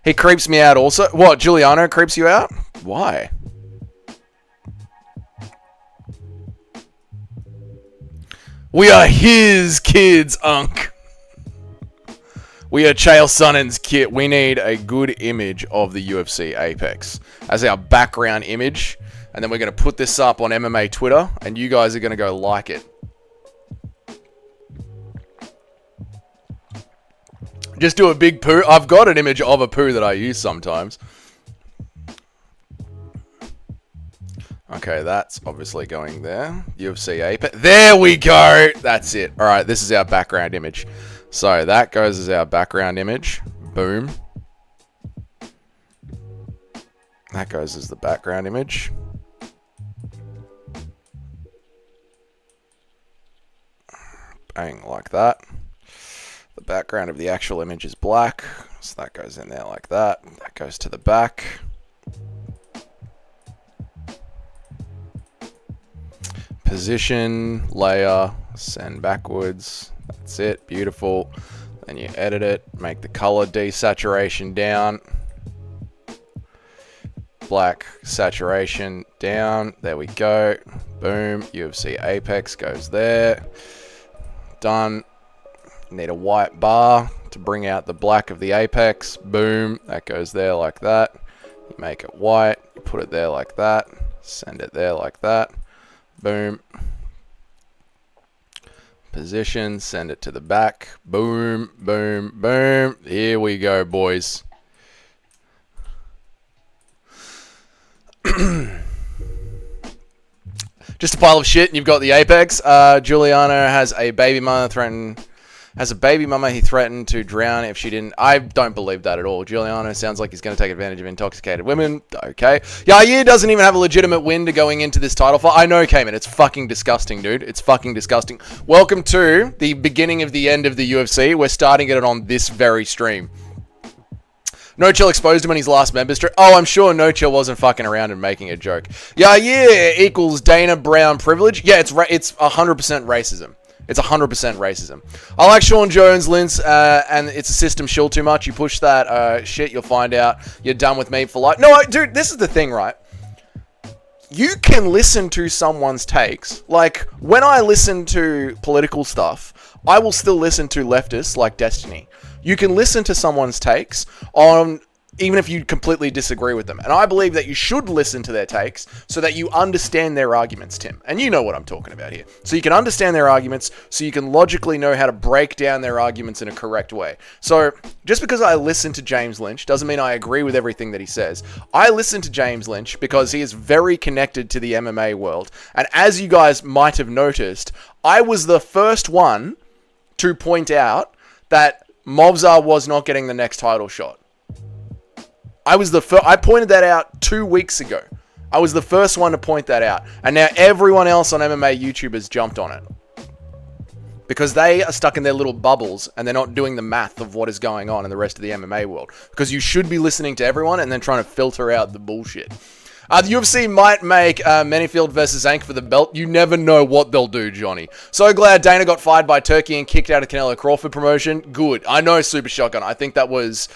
He creeps me out also. What, Giuliano creeps you out? Why? We are his kids, Unk. We are Chael Sonnen's kid. We need a good image of the UFC Apex as our background image. And then we're going to put this up on MMA Twitter. And you guys are going to go like it. Just do a big poo. I've got an image of a poo that I use sometimes. Okay, that's obviously going there. UFC Apex. There we go. That's it. All right, this is our background image. So that goes as our background image. Boom. That goes as the background image. Bang, like that. The background of the actual image is black. So that goes in there like that. That goes to the back. Position, layer, send backwards. That's it. Beautiful. Then you edit it. Make the color desaturation down. Black saturation down. There we go. Boom. UFC Apex goes there. Done. Need a white bar to bring out the black of the Apex. Boom. That goes there like that. You make it white. You put it there like that. Send it there like that. Boom. Position, send it to the back. Boom, boom, boom. Here we go, boys. Just a pile of shit, and you've got the Apex. Giuliano has a baby mama he threatened to drown if she didn't. I don't believe that at all. Giuliano sounds like he's going to take advantage of intoxicated women. Okay. Yair doesn't even have a legitimate win to going into this title fight. I know, Cayman. It's fucking disgusting, dude. It's fucking disgusting. Welcome to the beginning of the end of the UFC. We're starting it on this very stream. No Chill exposed him in his last member stream. Oh, I'm sure No Chill wasn't fucking around and making a joke. Yair equals Dana Brown privilege. Yeah, it's 100% racism. It's 100% racism. I like Sean Jones, Lince, and it's a system shill too much. You push that shit, you'll find out you're done with me for life. No, dude, this is the thing, right? You can listen to someone's takes. Like, when I listen to political stuff, I will still listen to leftists like Destiny. You can listen to someone's takes on... even if you completely disagree with them. And I believe that you should listen to their takes so that you understand their arguments, Tim. And you know what I'm talking about here. So you can understand their arguments, so you can logically know how to break down their arguments in a correct way. So just because I listen to James Lynch doesn't mean I agree with everything that he says. I listen to James Lynch because he is very connected to the MMA world. And as you guys might have noticed, I was the first one to point out that Movsar was not getting the next title shot. I was the first. I pointed that out 2 weeks ago. I was the first one to point that out. And now everyone else on MMA YouTube has jumped on it. Because they are stuck in their little bubbles and they're not doing the math of what is going on in the rest of the MMA world. Because you should be listening to everyone and then trying to filter out the bullshit. The UFC might make Manyfield versus Zank for the belt. You never know what they'll do, Johnny. So glad Dana got fired by Turkey and kicked out of Canelo Crawford promotion. Good. I know Super Shotgun. I think that was...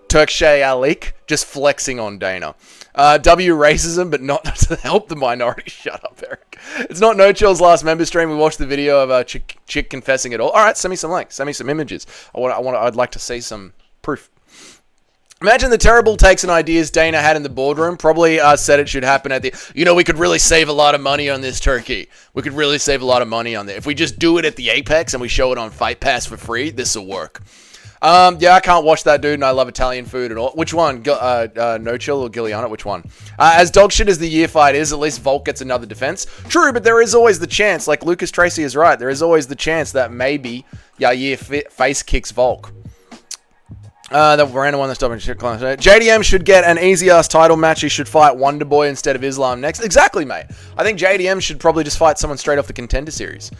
Turkshay Alik just flexing on Dana. W racism, but not to help the minority. Shut up, Eric. It's not No Chill's last member stream. We watched the video of a chick confessing it all. All right, send me some links. Send me some images. I'd like to see some proof. Imagine the terrible takes and ideas Dana had in the boardroom. Probably said it should happen at the... we could really save a lot of money on this turkey. We could really save a lot of money on that. If we just do it at the Apex and we show it on Fight Pass for free, this will work. Yeah, I can't watch that, dude, and I love Italian food and all. Which one? No Chill or Giuliano? Which one? As dog shit as the year fight is, at least Volk gets another defense. True, but there is always the chance, like Lucas Tracy is right, there is always the chance that maybe Yair face kicks Volk. The random one that's stopping shit. JDM should get an easy-ass title match. He should fight Wonderboy instead of Islam next. Exactly, mate. I think JDM should probably just fight someone straight off the Contender Series.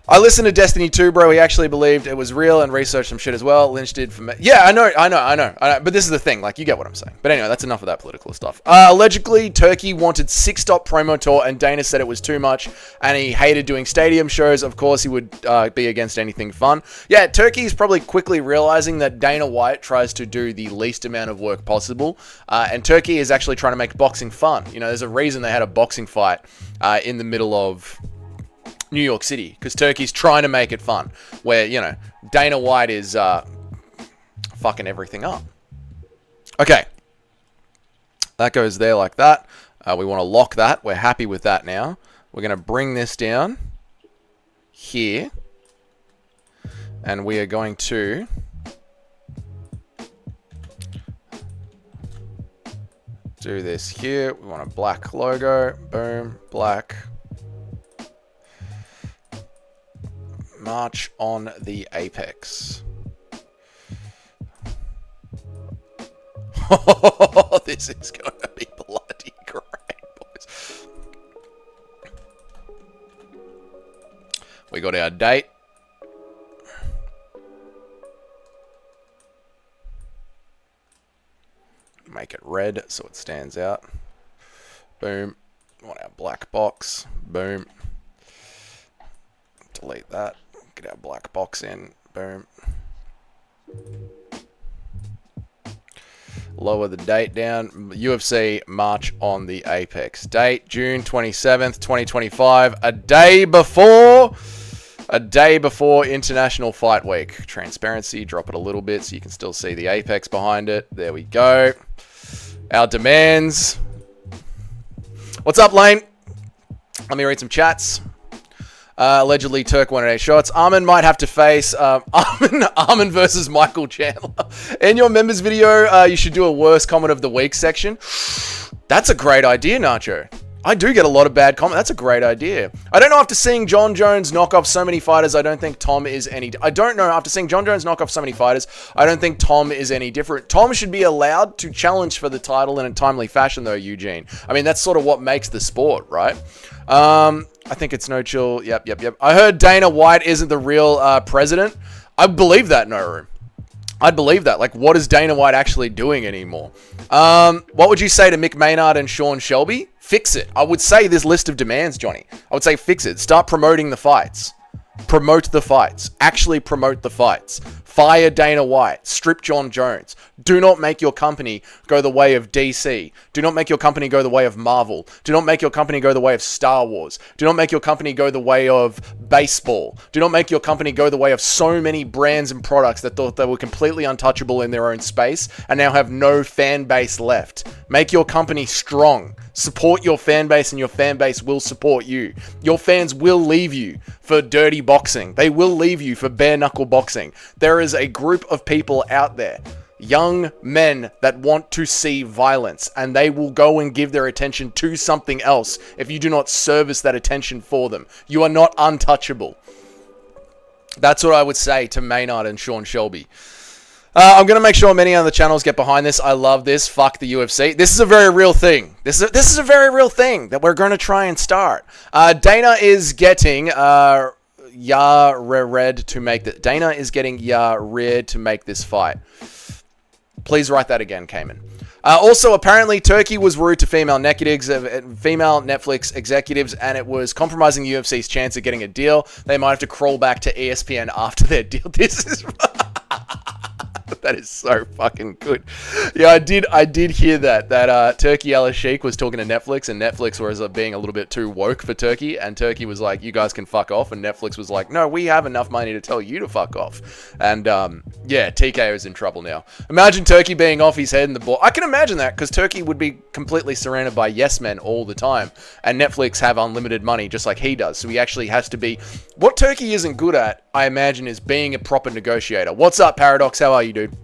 I listened to Destiny 2, bro. He actually believed it was real and researched some shit as well. Lynch did for me. Yeah, I know. But this is the thing. Like, you get what I'm saying. But anyway, that's enough of that political stuff. Allegedly, Turkey wanted 6-stop promo tour, and Dana said it was too much, and he hated doing stadium shows. Of course, he would be against anything fun. Yeah, Turkey's probably quickly realizing that Dana White tries to do the least amount of work possible, and Turkey is actually trying to make boxing fun. There's a reason they had a boxing fight in the middle of New York City, because Turkey's trying to make it fun, where, Dana White is fucking everything up. Okay. That goes there like that. We want to lock that. We're happy with that now. We're going to bring this down here. And we are going to do this here. We want a black logo. Boom. Black. March on the Apex. Oh, this is going to be bloody great, boys. We got our date. Make it red so it stands out. Boom. We want our black box. Boom. Delete that. Get our black box in. Boom. Lower the date down. UFC March on the Apex. Date June 27th, 2025. A day before International Fight Week. Transparency, drop it a little bit so you can still see the Apex behind it. There we go. Our demands. What's up, Lane? Let me read some chats. Allegedly, Turk 108 shots. Armin might have to face Armin versus Michael Chandler. In your members video, you should do a worst comment of the week section. That's a great idea, Nacho. I do get a lot of bad comments. That's a great idea. I don't know, after seeing John Jones knock off so many fighters, I don't think Tom is any... I don't know, after seeing John Jones knock off so many fighters, I don't think Tom is any different. Tom should be allowed to challenge for the title in a timely fashion, though, Eugene. I mean, that's sort of what makes the sport, right? I think it's no chill. Yep. I heard Dana White isn't the real president. I believe that, Noru. I'd believe that. Like, what is Dana White actually doing anymore? What would you say to Mick Maynard and Sean Shelby? Fix it. I would say this list of demands, Johnny. I would say fix it. Start promoting the fights. Promote the fights. Actually promote the fights. Fire Dana White. Strip John Jones. Do not make your company go the way of DC. Do not make your company go the way of Marvel. Do not make your company go the way of Star Wars. Do not make your company go the way of baseball. Do not make your company go the way of so many brands and products that thought they were completely untouchable in their own space and now have no fan base left. Make your company strong. Support your fan base and your fan base will support you. Your fans will leave you for dirty boxing. They will leave you for bare knuckle boxing. There is a group of people out there, young men, that want to see violence, and they will go and give their attention to something else if you do not service that attention for them. You are not untouchable. That's what I would say to Maynard and Sean Shelby. I'm going to make sure many other channels get behind this. I love this. Fuck the UFC. This is a very real thing. This is a very real thing that we're going to try and start. Dana is getting Yared to make this. Dana is getting Yared to make this fight. Please write that again, Cayman. Also, apparently, Turkey was rude to female Netflix executives, and it was compromising the UFC's chance of getting a deal. They might have to crawl back to ESPN after their deal. This is... That is so fucking good. Yeah, I did hear that Turkey Al Sheikh was talking to Netflix, and Netflix was being a little bit too woke for Turkey, and Turkey was like, you guys can fuck off, and Netflix was like, no, we have enough money to tell you to fuck off. And yeah, TKO is in trouble now. Imagine Turkey being off his head in the ball. I can imagine that, because Turkey would be completely surrounded by yes men all the time, and Netflix have unlimited money just like he does, so he actually has to be... What Turkey isn't good at, I imagine, is being a proper negotiator. What's up, Paradox? How are you, dude?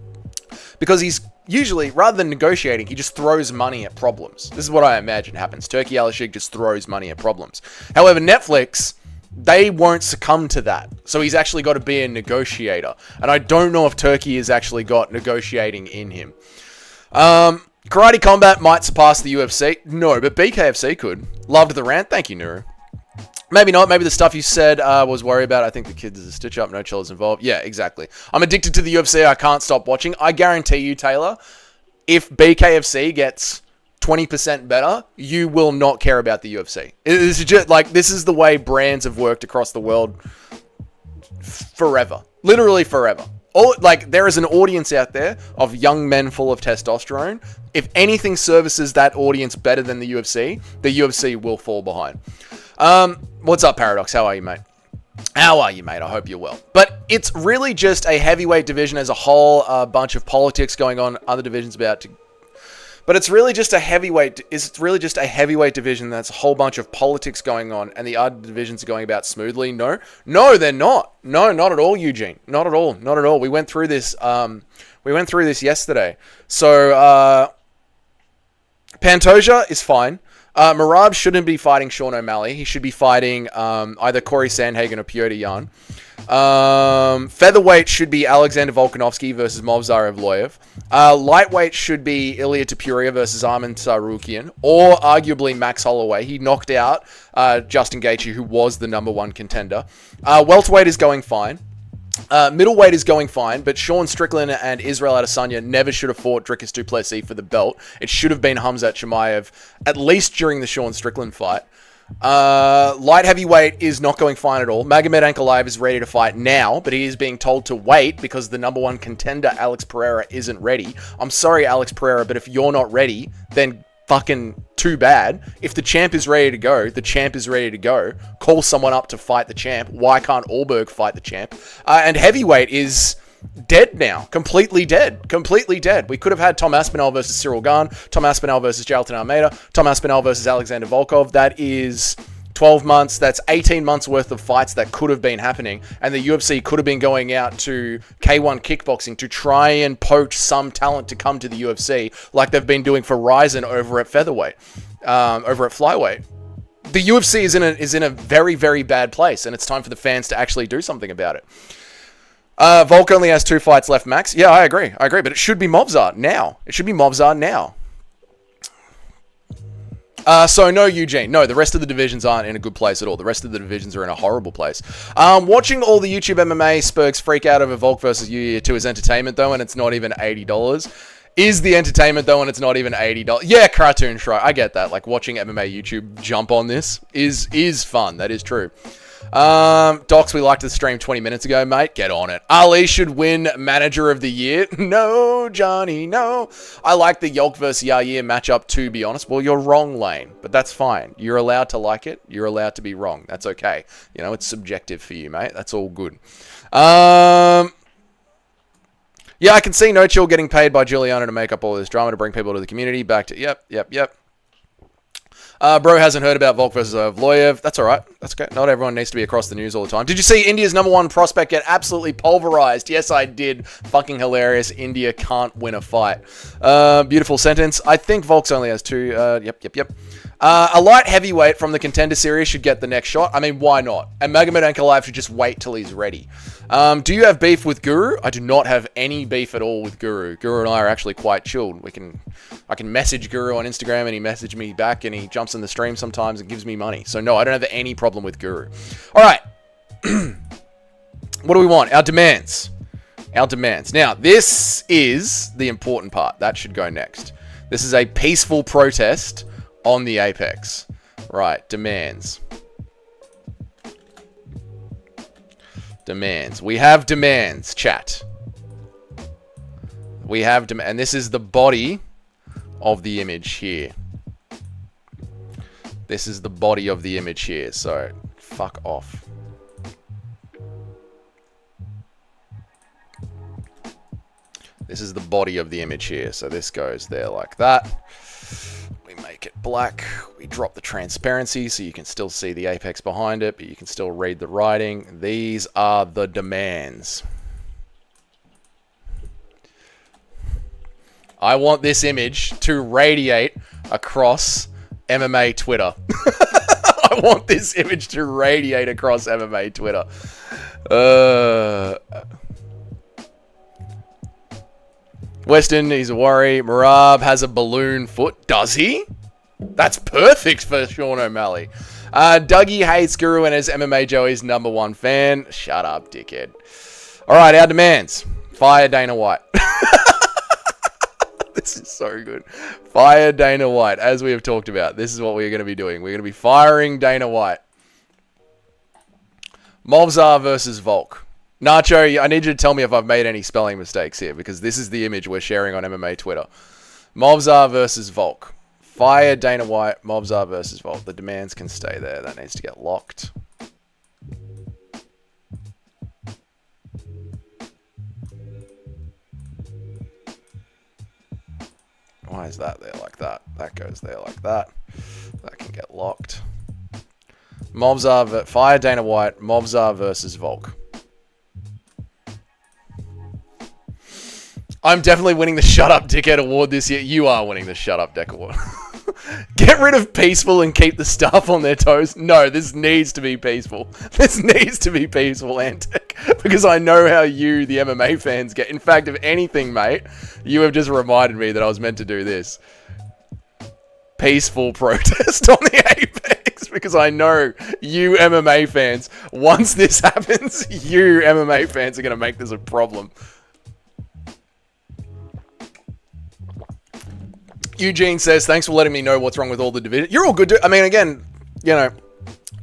Because he's usually, rather than negotiating, he just throws money at problems. This is what I imagine happens. Turkey Al Sheikh just throws money at problems. However, Netflix, they won't succumb to that. So he's actually got to be a negotiator. And I don't know if Turkey has actually got negotiating in him. Karate Combat might surpass the UFC. No, but BKFC could. Loved the rant. Thank you, Nuru. Maybe not. Maybe the stuff you said was worried about. I think the kids is a stitch up. No chill is involved. Yeah, exactly. I'm addicted to the UFC. I can't stop watching. I guarantee you, Taylor, if BKFC gets 20% better, you will not care about the UFC. This is just like, this is the way brands have worked across the world forever. Literally forever. There is an audience out there of young men full of testosterone. If anything services that audience better than the UFC will fall behind. What's up, Paradox? How are you, mate? How are you, mate? I hope you're well. But it's really just a heavyweight division as a whole, a bunch of politics going on, other divisions about to But it's really just a heavyweight. It's really just a heavyweight division that's a whole bunch of politics going on, and the other divisions are going about smoothly. No, they're not. No, not at all, Eugene. Not at all. Not at all. We went through this. We went through this yesterday. So Pantoja is fine. Merab shouldn't be fighting Sean O'Malley. He should be fighting either Corey Sandhagen or Piotr Jan. Featherweight should be Alexander Volkanovski versus Movsar Evloev. Lightweight should be Ilia Topuria versus Arman Tsarukyan, or arguably Max Holloway. He knocked out Justin Gaethje, who was the number one contender. Welterweight is going fine. Middleweight is going fine, but Sean Strickland and Israel Adesanya never should have fought Dricus du Plessis for the belt. It should have been Khamzat Chimaev, at least during the Sean Strickland fight. Light heavyweight is not going fine at all. Magomed Ankalaev is ready to fight now, but he is being told to wait because the number one contender, Alex Pereira, isn't ready. I'm sorry, Alex Pereira, but if you're not ready, then fucking too bad. If the champ is ready to go, the champ is ready to go. Call someone up to fight the champ. Why can't Allberg fight the champ? And heavyweight is dead now. Completely dead. Completely dead. We could have had Tom Aspinall versus Cyril Gahn, Tom Aspinall versus Jailton Almeida, Tom Aspinall versus Alexander Volkov. That is 12 months. That's 18 months worth of fights that could have been happening. And the UFC could have been going out to K1 kickboxing to try and poach some talent to come to the UFC like they've been doing for Ryzen over at featherweight, over at flyweight. The UFC is in a very, very bad place, and it's time for the fans to actually do something about it. Volk only has 2 fights left, Max. Yeah, I agree, but it should be Movsar now. It should be Movsar now. So no, Eugene. No, the rest of the divisions aren't in a good place at all. The rest of the divisions are in a horrible place. Watching all the YouTube MMA Spurgs freak out over Volk versus Yuya 2 is entertainment, though, and it's not even $80. Is the entertainment, though, and it's not even $80? Yeah, Cartoon Shrike. I get that. Like, watching MMA YouTube jump on this is fun. That is true. Docs, we liked the stream 20 minutes ago, mate. Get on it. Ali should win Manager of the Year. No, Johnny, no. I like the Yolk versus Yair matchup, to be honest. Well, you're wrong, Lane, but that's fine. You're allowed to like it. You're allowed to be wrong. That's okay. You know, it's subjective for you, mate. That's all good. Yeah, I can see No Chill getting paid by Giuliano to make up all this drama to bring people to the community. Back to, yep. Bro hasn't heard about Volk versus Evloev. That's all right. That's okay. Not everyone needs to be across the news all the time. Did you see India's number one prospect get absolutely pulverized? Yes, I did. Fucking hilarious. India can't win a fight. Beautiful sentence. I think Volks only has 2. Yep. A light heavyweight from the Contender Series should get the next shot. I mean, why not? And Magomed Ankalaev should just wait till he's ready. Do you have beef with Guru? I do not have any beef at all with Guru. Guru and I are actually quite chilled. I can message Guru on Instagram and he messages me back and he jumps in the stream sometimes and gives me money. So no, I don't have any problem with Guru. All right. What do we want? Our demands. Now, this is the important part. That should go next. This is a peaceful protest on the Apex. Right, demands. We have demands, chat. We have and this is the body of the image here. This is the body of the image here, so fuck off. This is the body of the image here, so this goes there like that. We make it black. We drop the transparency so you can still see the apex behind it, but you can still read the writing. These are the demands. I want this image to radiate across MMA Twitter. I want this image to radiate across MMA Twitter. Weston, he's a worry. Marab has a balloon foot. Does he? That's perfect for Sean O'Malley. Dougie hates Guru and is MMA Joey's #1 fan. Shut up, dickhead. All right, our demands. Fire Dana White. This is so good. Fire Dana White. As we have talked about, this is what we're going to be doing. We're going to be firing Dana White. Movsar versus Volk. Nacho, I need you to tell me if I've made any spelling mistakes here, because this is the image we're sharing on MMA Twitter. Movsar versus Volk. Fire Dana White. Movsar versus Volk. The demands can stay there. That needs to get locked. Why is that there like that? That goes there like that. That can get locked. Mobzar, Fire Dana White, Mobzar versus Volk. I'm definitely winning the Shut Up Dickhead Award this year. You are winning the Shut Up Dick Award. Get rid of peaceful and keep the staff on their toes. No, this needs to be peaceful. This needs to be peaceful, Antic. Because I know how you, the MMA fans, get. In fact, if anything, mate, you have just reminded me that I was meant to do this. Peaceful protest on the Apex. Because I know you MMA fans, once this happens, you MMA fans are going to make this a problem. Eugene says, thanks for letting me know what's wrong with all the divisions. You're all good. I mean, again, you know,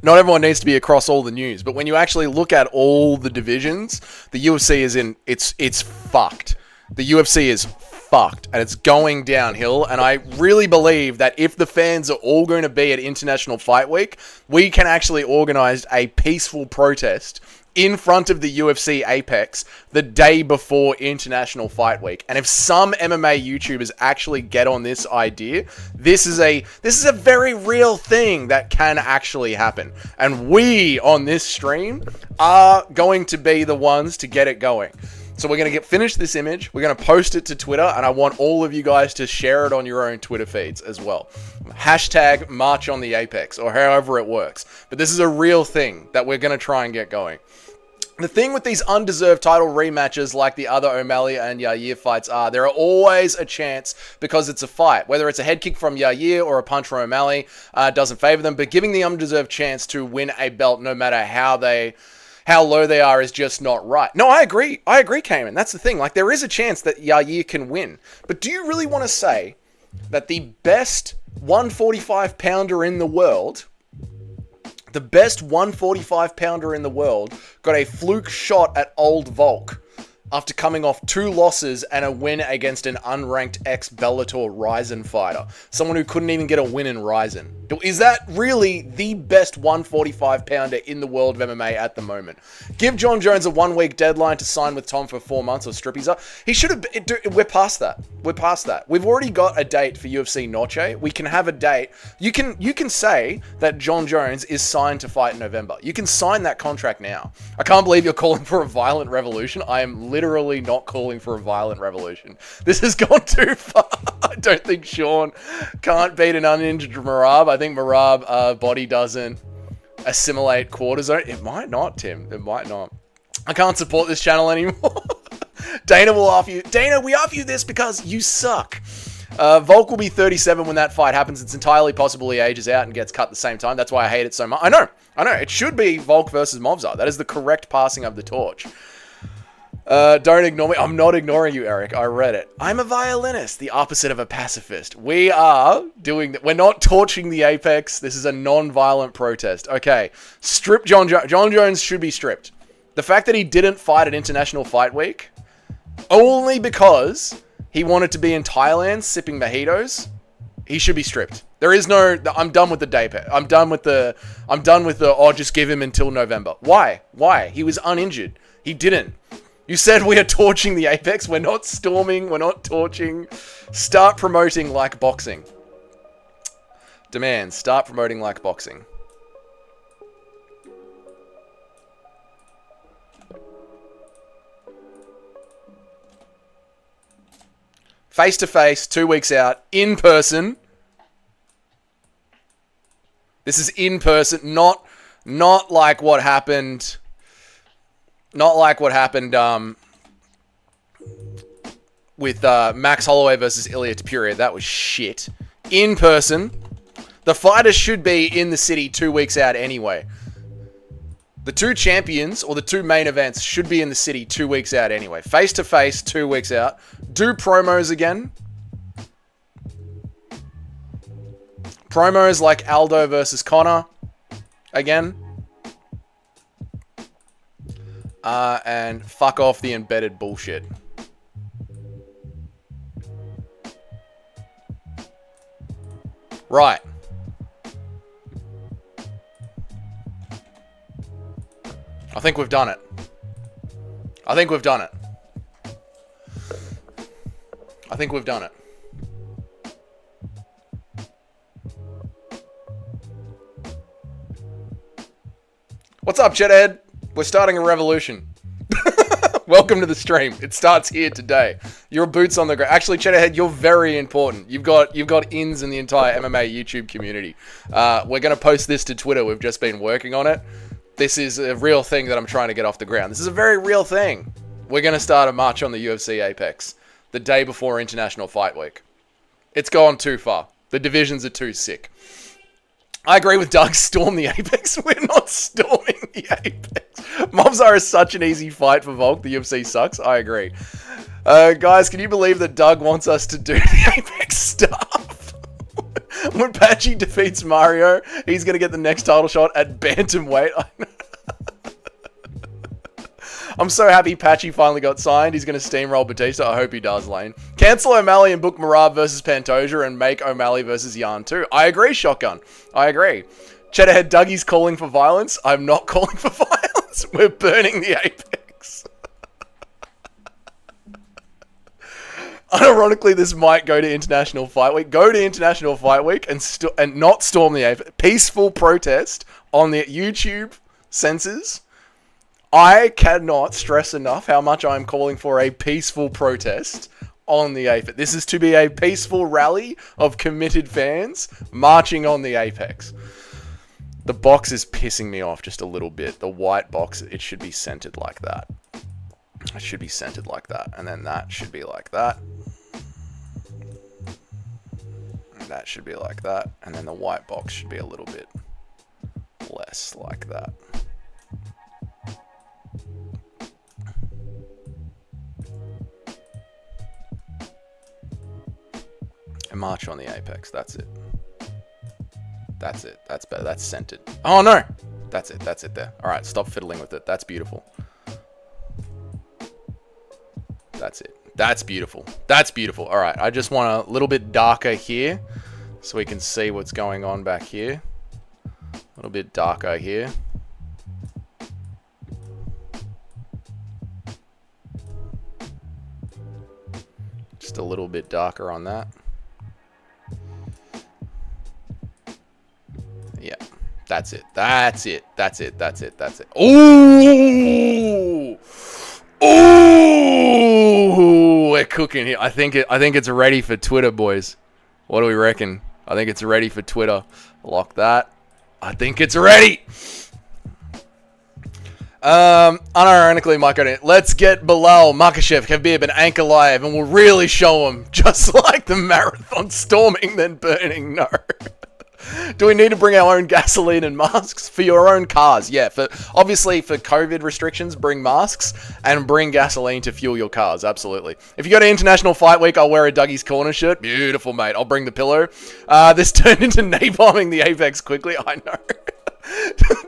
not everyone needs to be across all the news, but when you actually look at all the divisions, the UFC is in, it's fucked. The UFC is fucked and it's going downhill. And I really believe that if the fans are all going to be at International Fight Week, we can actually organize a peaceful protest in front of the UFC Apex the day before International Fight Week. And if some MMA YouTubers actually get on this idea, this is a very real thing that can actually happen. And we on this stream are going to be the ones to get it going. So we're going to finish this image, we're going to post it to Twitter, and I want all of you guys to share it on your own Twitter feeds as well. Hashtag March on the Apex, or however it works. But this is a real thing that we're going to try and get going. The thing with these undeserved title rematches like the other O'Malley and Yair fights are, there are always a chance because it's a fight. Whether it's a head kick from Yair or a punch from O'Malley doesn't favor them, but giving the undeserved chance to win a belt no matter how low they are is just not right. No, I agree, Cayman. That's the thing. Like, there is a chance that Yair can win. But do you really want to say that the best 145-pounder in the world... The best 145-pounder in the world got a fluke shot at old Volk after coming off 2 losses and a win against an unranked ex-Bellator Ryzen fighter. Someone who couldn't even get a win in Ryzen. Is that really the best 145-pounder in the world of MMA at the moment? Give John Jones a 1-week deadline to sign with Tom for 4 months or strip his up. He should have... We're past that. We're past that. We've already got a date for UFC Noche. We can have a date. You can say that John Jones is signed to fight in November. You can sign that contract now. I can't believe you're calling for a violent revolution. I am literally not calling for a violent revolution. This has gone too far. I don't think Sean can't beat an uninjured Marab. I think Marab body doesn't assimilate cortisone. It might not, Tim. It might not. I can't support this channel anymore. Dana will offer you... Dana, we offer you this because you suck. Volk will be 37 when that fight happens. It's entirely possible he ages out and gets cut at the same time. That's why I hate it so much. I know. It should be Volk versus Mobzar. That is the correct passing of the torch. Don't ignore me. I'm not ignoring you, Eric. I read it. I'm a violinist, the opposite of a pacifist. We are doing... We're not torching the Apex. This is a non-violent protest. Okay. Strip John Jones. John Jones should be stripped. The fact that he didn't fight at International Fight Week, only because he wanted to be in Thailand sipping mojitos, he should be stripped. There is no... I'm done with the day pet. I'm done with the... Oh, just give him until November. Why? He was uninjured. He didn't. You said we are torching the Apex. We're not storming. We're not torching. Start promoting like boxing. Demand. Start promoting like boxing. Face to face, 2 weeks out, in person. This is in person, not like what happened. Not like what happened with Max Holloway versus Ilya Topuria. That was shit. In person. The fighters should be in the city 2 weeks out anyway. The 2 champions, or the 2 main events, should be in the city 2 weeks out anyway. Face to face, 2 weeks out. Do promos again. Promos like Aldo versus Conor. Again. And fuck off the embedded bullshit. Right. I think we've done it. I think we've done it. What's up, Cheddhead? We're starting a revolution. Welcome to the stream. It starts here today. Your boots on the ground. Actually, Cheddhead, you're very important. You've got ins in the entire MMA YouTube community. We're going to post this to Twitter. We've just been working on it. This is a real thing that I'm trying to get off the ground. This is a very real thing. We're going to start a march on the UFC Apex the day before International Fight Week. It's gone too far. The divisions are too sick. I agree with Doug. Storm the Apex. We're not storming the Apex. Mobzar is such an easy fight for Volk. The UFC sucks. I agree. Guys, can you believe that Doug wants us to do the Apex stuff? When Patchy defeats Mario, he's going to get the next title shot at bantamweight. I'm so happy Patchy finally got signed. He's going to steamroll Batista. I hope he does, Lane. Cancel O'Malley and book Marab versus Pantoja and make O'Malley versus Yarn too. I agree, Shotgun. I agree. Cheddarhead, Dougie's calling for violence. I'm not calling for violence. We're burning the Apex. Unironically, this might go to International Fight Week. Go to International Fight Week and not storm the Apex. Peaceful protest on the YouTube censors. I cannot stress enough how much I'm calling for a peaceful protest on the Apex. This is to be a peaceful rally of committed fans marching on the Apex. The box is pissing me off just a little bit. The white box, it should be centered like that. It should be centered like that. And then that should be like that. That should be like that. And then the white box should be a little bit less like that. And march on the Apex. That's it. That's it. That's better. That's centered. Oh no! That's it. That's it there. Alright, stop fiddling with it. That's beautiful. That's it. That's beautiful. That's beautiful. Alright, I just want a little bit darker here so we can see what's going on back here. A little bit darker here. Just a little bit darker on that. Yeah, that's it. That's it. That's it. That's it. That's it. Ooh! Ooh! We're cooking here. I think it's ready for Twitter, boys. What do we reckon? I think it's ready for Twitter. Lock that. I think it's ready. Unironically, Mike, let's get Bilal, Makhachev, Khabib, and Ankalaev, and we'll really show them, just like the marathon, storming then burning. No. Do we need to bring our own gasoline and masks for your own cars? Yeah, obviously for COVID restrictions, bring masks and bring gasoline to fuel your cars. Absolutely. If you go to International Fight Week, I'll wear a Dougie's Corner shirt. Beautiful, mate. I'll bring the pillow. This turned into napalming the Apex quickly. I know.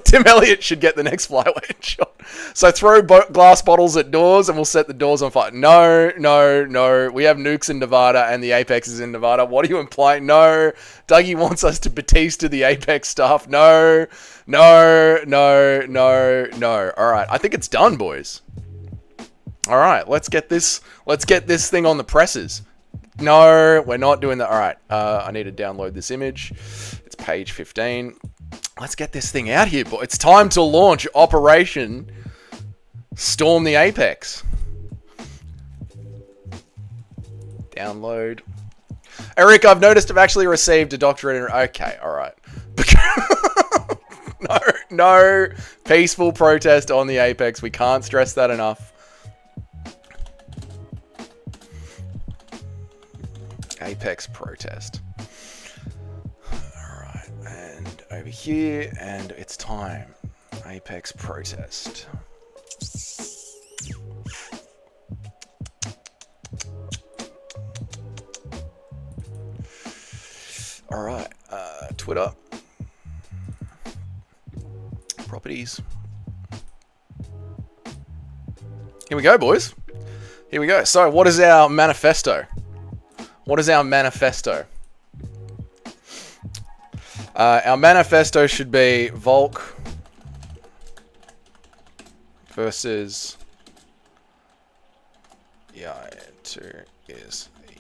Tim Elliott should get the next flyweight shot. So throw glass bottles at doors and we'll set the doors on fire. No, no, no. We have nukes in Nevada and the Apex is in Nevada. What are you implying? No. Dougie wants us to Batista the Apex stuff. No, no, no, no, no. All right. I think it's done, boys. All right. Let's get this thing on the presses. No, we're not doing that. All right. I need to download this image. It's page 15. Let's get this thing out here, boy. It's time to launch Operation Storm the Apex. Download. Eric, I've noticed I've actually received a doctorate in... Okay, alright. No. Peaceful protest on the Apex. We can't stress that enough. Apex protest. Over here, and it's time. Apex protest. Alright, Twitter. Properties. Here we go, boys. Here we go. So, what is our manifesto? What is our manifesto? Our manifesto should be Volk versus to is the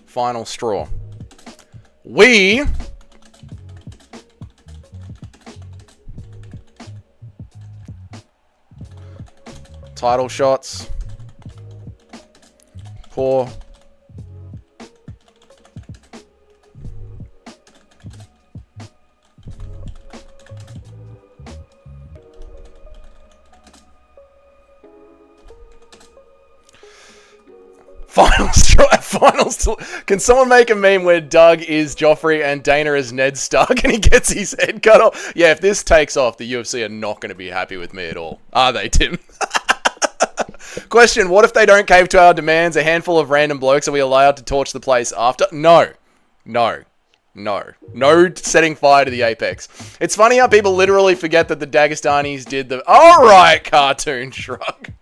final straw. We Title shots. Poor. Finals. Can someone make a meme where Doug is Joffrey and Dana is Ned Stark and he gets his head cut off? Yeah, if this takes off, the UFC are not going to be happy with me at all. Are they, Tim? Question, what if they don't cave to our demands? A handful of random blokes, are we allowed to torch the place after? No. No setting fire to the Apex. It's funny how people literally forget that the Dagestanis did the alright cartoon shrug.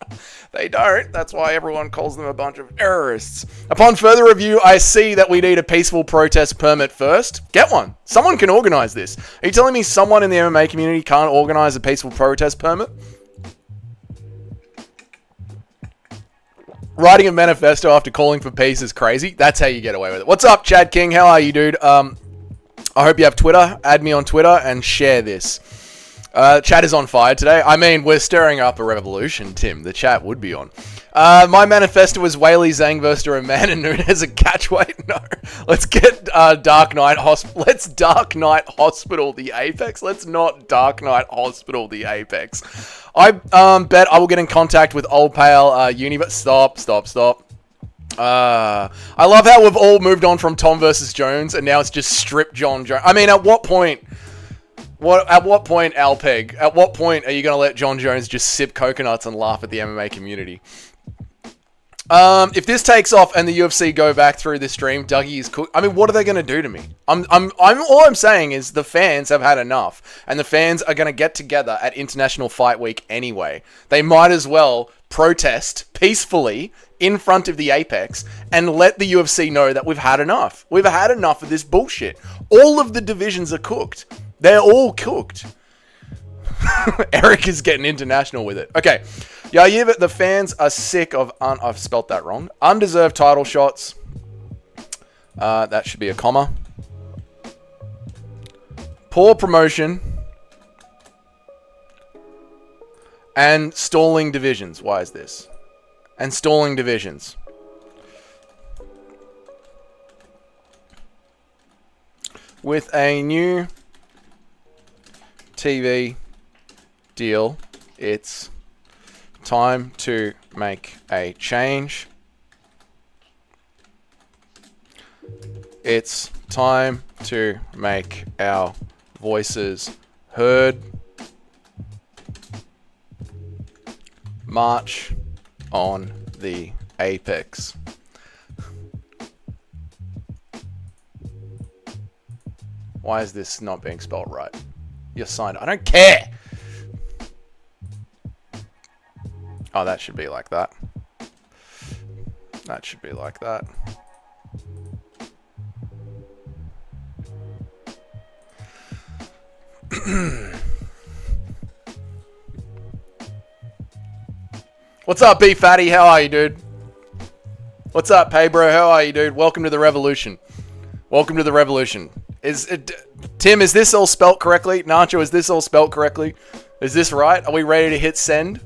They don't. That's why everyone calls them a bunch of terrorists. Upon further review, I see that we need a peaceful protest permit first. Get one. Someone can organize this. Are you telling me someone in the MMA community can't organize a peaceful protest permit? Writing a manifesto after calling for peace is crazy. That's how you get away with it. What's up, Chad King? How are you, dude? I hope you have Twitter. Add me on Twitter and share this. Chat is on fire today. I mean, we're stirring up a revolution, Tim. The chat would be on. My manifesto was Whaley Zhang versus Roman and Nunes a catchweight. No. Let's get Dark Knight Hospital. Let's Dark Knight Hospital the Apex. Let's not Dark Knight Hospital the Apex. I bet I will get in contact with old pal Uni. But stop. I love how we've all moved on from Tom versus Jones, and now it's just strip John Jones. I mean, at what point, Alpeg? At what point are you going to let John Jones just sip coconuts and laugh at the MMA community? If this takes off and the UFC go back through this stream, Dougie is cooked. I mean, what are they going to do to me? All I'm saying is the fans have had enough, and the fans are going to get together at International Fight Week anyway. They might as well protest peacefully in front of the Apex and let the UFC know that we've had enough. We've had enough of this bullshit. All of the divisions are cooked. They're all cooked. Eric is getting international with it. Okay. Yeah, the fans are sick of... I've spelt that wrong. Undeserved title shots. That should be a comma. Poor promotion. And stalling divisions. Why is this? And stalling divisions. With a new TV deal, it's time to make a change. It's time to make our voices heard. March on the Apex. Why is this not being spelled right? You're signed. I don't care. Oh, that should be like that. That should be like that. What's up, B Fatty? How are you, dude? What's up, Pay Bro? How are you, dude? Welcome to the revolution. Welcome to the revolution. Tim, is this all spelt correctly? Nacho, is this all spelt correctly? Is this right? Are we ready to hit send?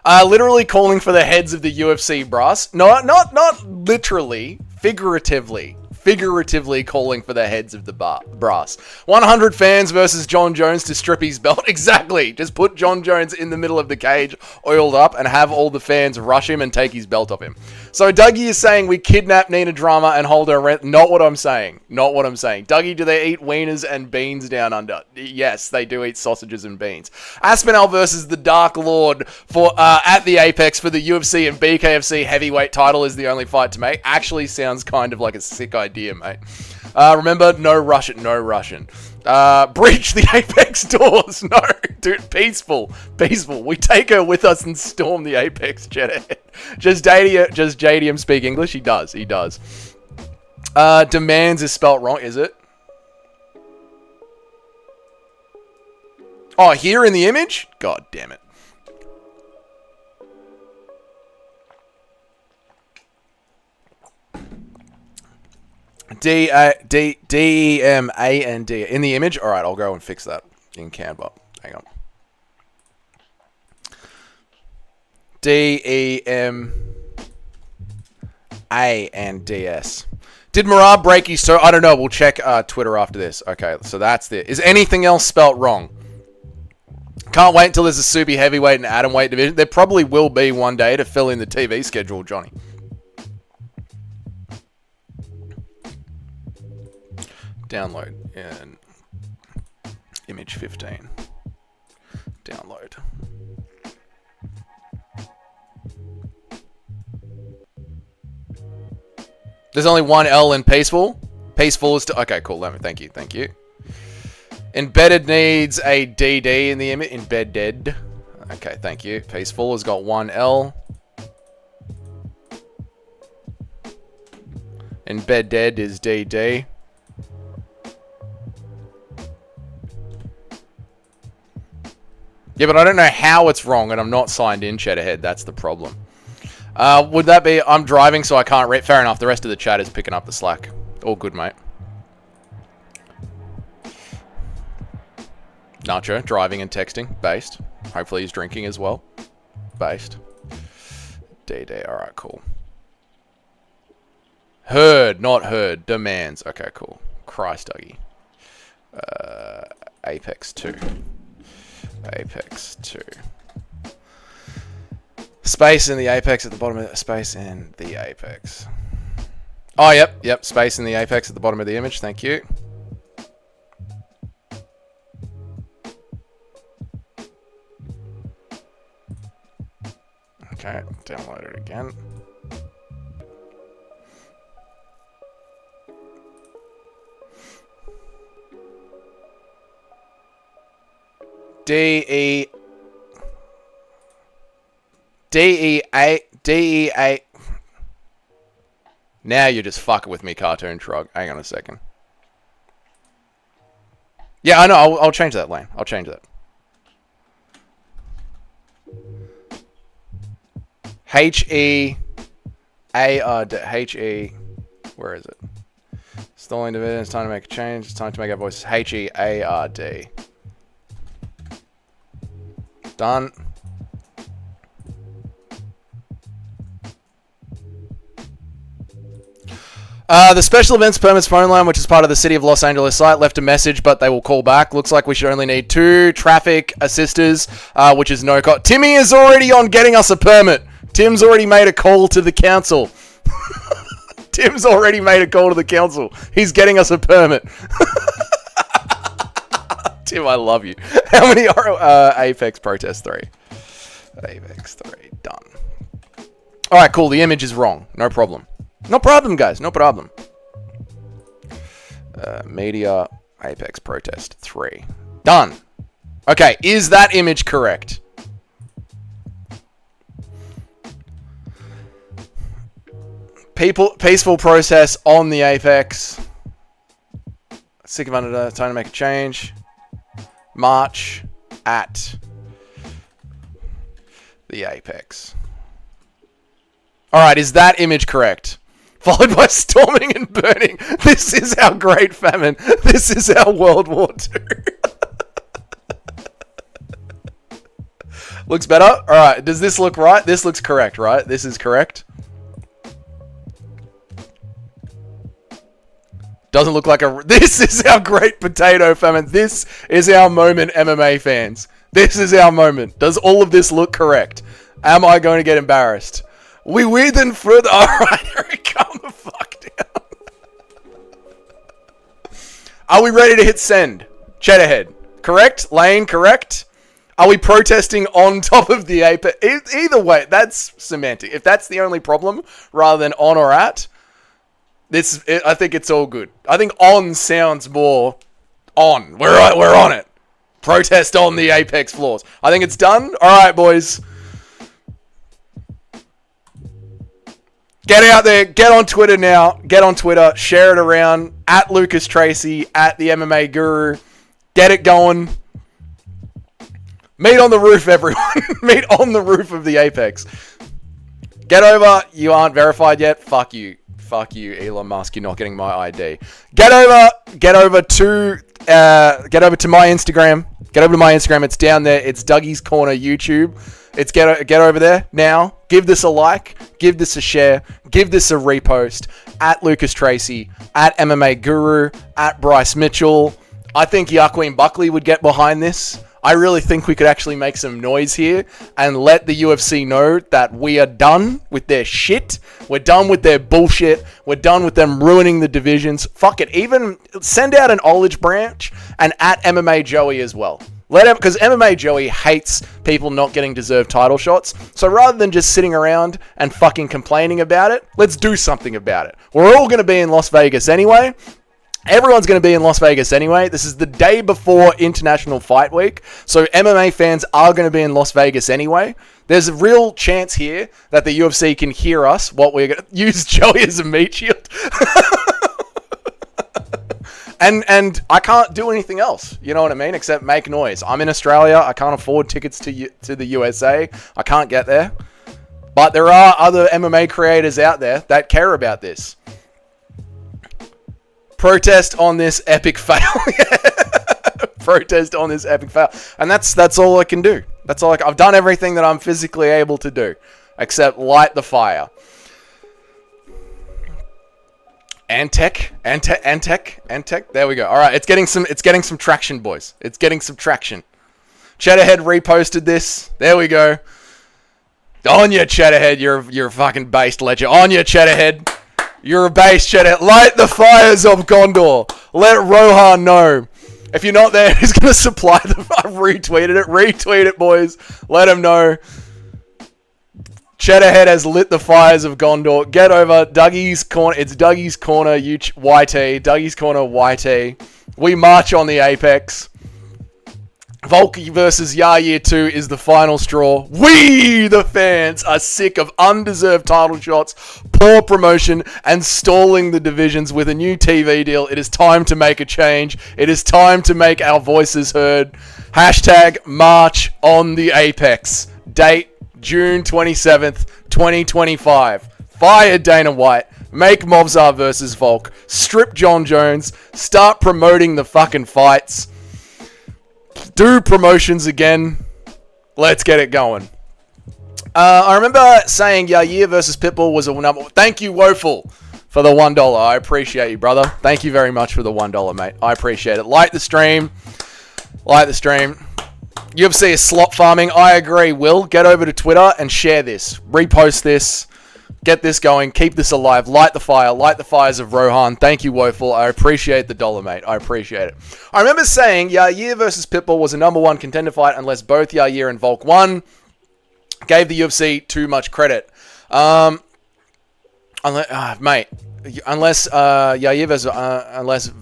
Literally calling for the heads of the UFC brass. No, not literally. Figuratively calling for the heads of the brass. 100 fans versus John Jones to strip his belt. Exactly. Just put John Jones in the middle of the cage, oiled up, and have all the fans rush him and take his belt off him. So Dougie is saying we kidnap Nina Drama and hold her rent. Not what I'm saying. Not what I'm saying. Dougie, do they eat wieners and beans down under? Yes, they do eat sausages and beans. Aspinall versus the Dark Lord for at the Apex for the UFC and BKFC heavyweight title is the only fight to make. Actually sounds kind of like a sick idea, mate. Remember, no Russian. Breach the Apex doors. No, dude, peaceful. We take her with us and storm the Apex jet. Does JDM speak English? He does. Demands is spelt wrong, is it? Oh, here in the image? God damn it. D-E-M-A-N-D in the image. All right, I'll go and fix that in Canva. Hang on. D-E-M-A and D-S. Did Marab break his toe? I don't know. We'll check Twitter after this. Okay, so that's it. Is anything else spelt wrong? Can't wait until there's a super heavyweight and atomweight division. There probably will be one day to fill in the TV schedule, Johnny. Download in image 15. Download. There's only one L in peaceful. Peaceful is okay. Cool. Thank you. Thank you. Embedded needs a DD in the image. Embedded. Okay. Thank you. Peaceful has got one L. Embedded is DD. Yeah, but I don't know how it's wrong, and I'm not signed in, Cheddarhead. That's the problem. Would that be... I'm driving, so I can't read. Fair enough. The rest of the chat is picking up the slack. All good, mate. Nacho, driving and texting. Based. Hopefully he's drinking as well. Based. DD. Alright, cool. Heard, not heard. Demands. Okay, cool. Christ, Dougie. Apex 2. Apex 2. Space in the apex at the bottom of the space in the apex. Oh, yep. Space in the apex at the bottom of the image. Thank you. Okay, download it again. D-E-A. Now you're just fucking with me, Cartoon Shrug. Hang on a second. Yeah, I know. I'll change that, Lane. I'll change that. H-E-A-R-D. Where is it? Stalling division. It's time to make a change. It's time to make our voices. H-E-A-R-D. Done. The special events permits phone line, which is part of the City of Los Angeles site, left a message, but they will call back. Looks like we should only need 2 traffic assisters, which is no cost. Timmy is already on getting us a permit. Tim's already made a call to the council. Tim's already made a call to the council. He's getting us a permit. Tim, I love you. How many are Apex Protest 3? Apex 3, done. Alright, cool. The image is wrong. No problem. No problem, guys. No problem. Media Apex Protest 3. Done. Okay, is that image correct? Peaceful process on the Apex. Sick of under time to make a change. March at the Apex. Alright, is that image correct? Followed by storming and burning. This is our Great Famine. This is our World War II. Looks better? Alright, does this look right? This looks correct, right? This is correct. Doesn't look like a... This is our Great Potato Famine. This is our moment, MMA fans. This is our moment. Does all of this look correct? Am I going to get embarrassed? We then further... Alright, Eric, calm the fuck down. Are we ready to hit send? Cheddarhead. Correct? Lane, correct? Are we protesting on top of the apex? Either way, that's semantic. If that's the only problem, rather than on or at... I think it's all good. I think on sounds more on. We're on it. Protest on the Apex floors. I think it's done. All right, boys. Get out there. Get on Twitter now. Get on Twitter. Share it around. At Lucas Tracy. At the MMA Guru. Get it going. Meet on the roof, everyone. Meet on the roof of the Apex. Get over. You aren't verified yet. Fuck you. Fuck you, Elon Musk. You're not getting my ID. Get over to my Instagram. Get over to my Instagram. It's down there. It's Dougie's Corner YouTube. It's get over there now. Give this a like. Give this a share. Give this a repost. At Lucas Tracy. At MMA Guru. At Bryce Mitchell. I think Joaquin Buckley would get behind this. I really think we could actually make some noise here and let the UFC know that we are done with their shit. We're done with their bullshit. We're done with them ruining the divisions. Fuck it. Even send out an Olive branch and at MMA Joey as well. Let him, because MMA Joey hates people not getting deserved title shots. So rather than just sitting around and fucking complaining about it, let's do something about it. We're all going to be in Las Vegas anyway. Everyone's going to be in Las Vegas anyway. This is the day before International Fight Week. So MMA fans are going to be in Las Vegas anyway. There's a real chance here that the UFC can hear us. What we're going to use Joey as a meat shield. And I can't do anything else. You know what I mean? Except make noise. I'm in Australia. I can't afford tickets to the USA. I can't get there. But there are other MMA creators out there that care about this. Protest on this epic fail. Protest on this epic fail. And that's all I can do. That's all I've done everything that I'm physically able to do. Except light the fire. Antec. There we go. Alright, it's getting some traction, boys. It's getting some traction. Cheddarhead reposted this. There we go. On ya, Cheddarhead. You're a fucking based legend. On ya, Cheddarhead. You're a base, Cheddarhead. Light the fires of Gondor. Let Rohan know. If you're not there, he's going to supply them. I've retweeted it. Retweet it, boys. Let him know. Cheddarhead has lit the fires of Gondor. Get over. Dougie's Corner. It's Dougie's Corner YT. Dougie's Corner YT. We march on the apex. Volk versus Yair 2 is the final straw. We, the fans, are sick of undeserved title shots, poor promotion, and stalling the divisions with a new TV deal. It is time to make a change. It is time to make our voices heard. Hashtag March on the Apex. Date June 27th, 2025. Fire Dana White. Make Movzar versus Volk. Strip John Jones. Start promoting the fucking fights. Do promotions again. Let's get it going. I remember saying Yair versus Pitbull was a number. Thank you, Woeful, for the $1. I appreciate you, brother. Thank you very much for the $1, mate. I appreciate it. Like the stream. Like the stream. UFC is slot farming. I agree, Will. Get over to Twitter and share this. Repost this. Get this going. Keep this alive. Light the fire. Light the fires of Rohan. Thank you, Woeful. I appreciate the $1, mate. I appreciate it. I remember saying Yair versus Pitbull was a number one contender fight unless both Yair and Volk won. Gave the UFC too much credit. Unless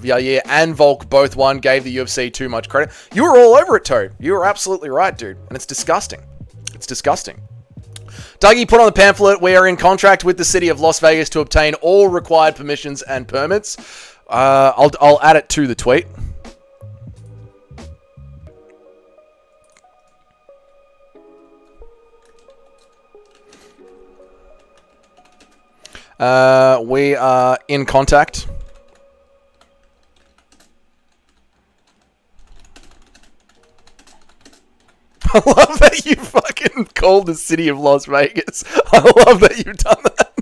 Yair and Volk both won, gave the UFC too much credit. You were all over it, Toad. You were absolutely right, dude. And it's disgusting. It's disgusting. Dougie put on the pamphlet, we are in contract with the city of Las Vegas to obtain all required permissions and permits. I'll add it to the tweet. We are in contact. I love that you fucking called the city of Las Vegas. I love that you've done that.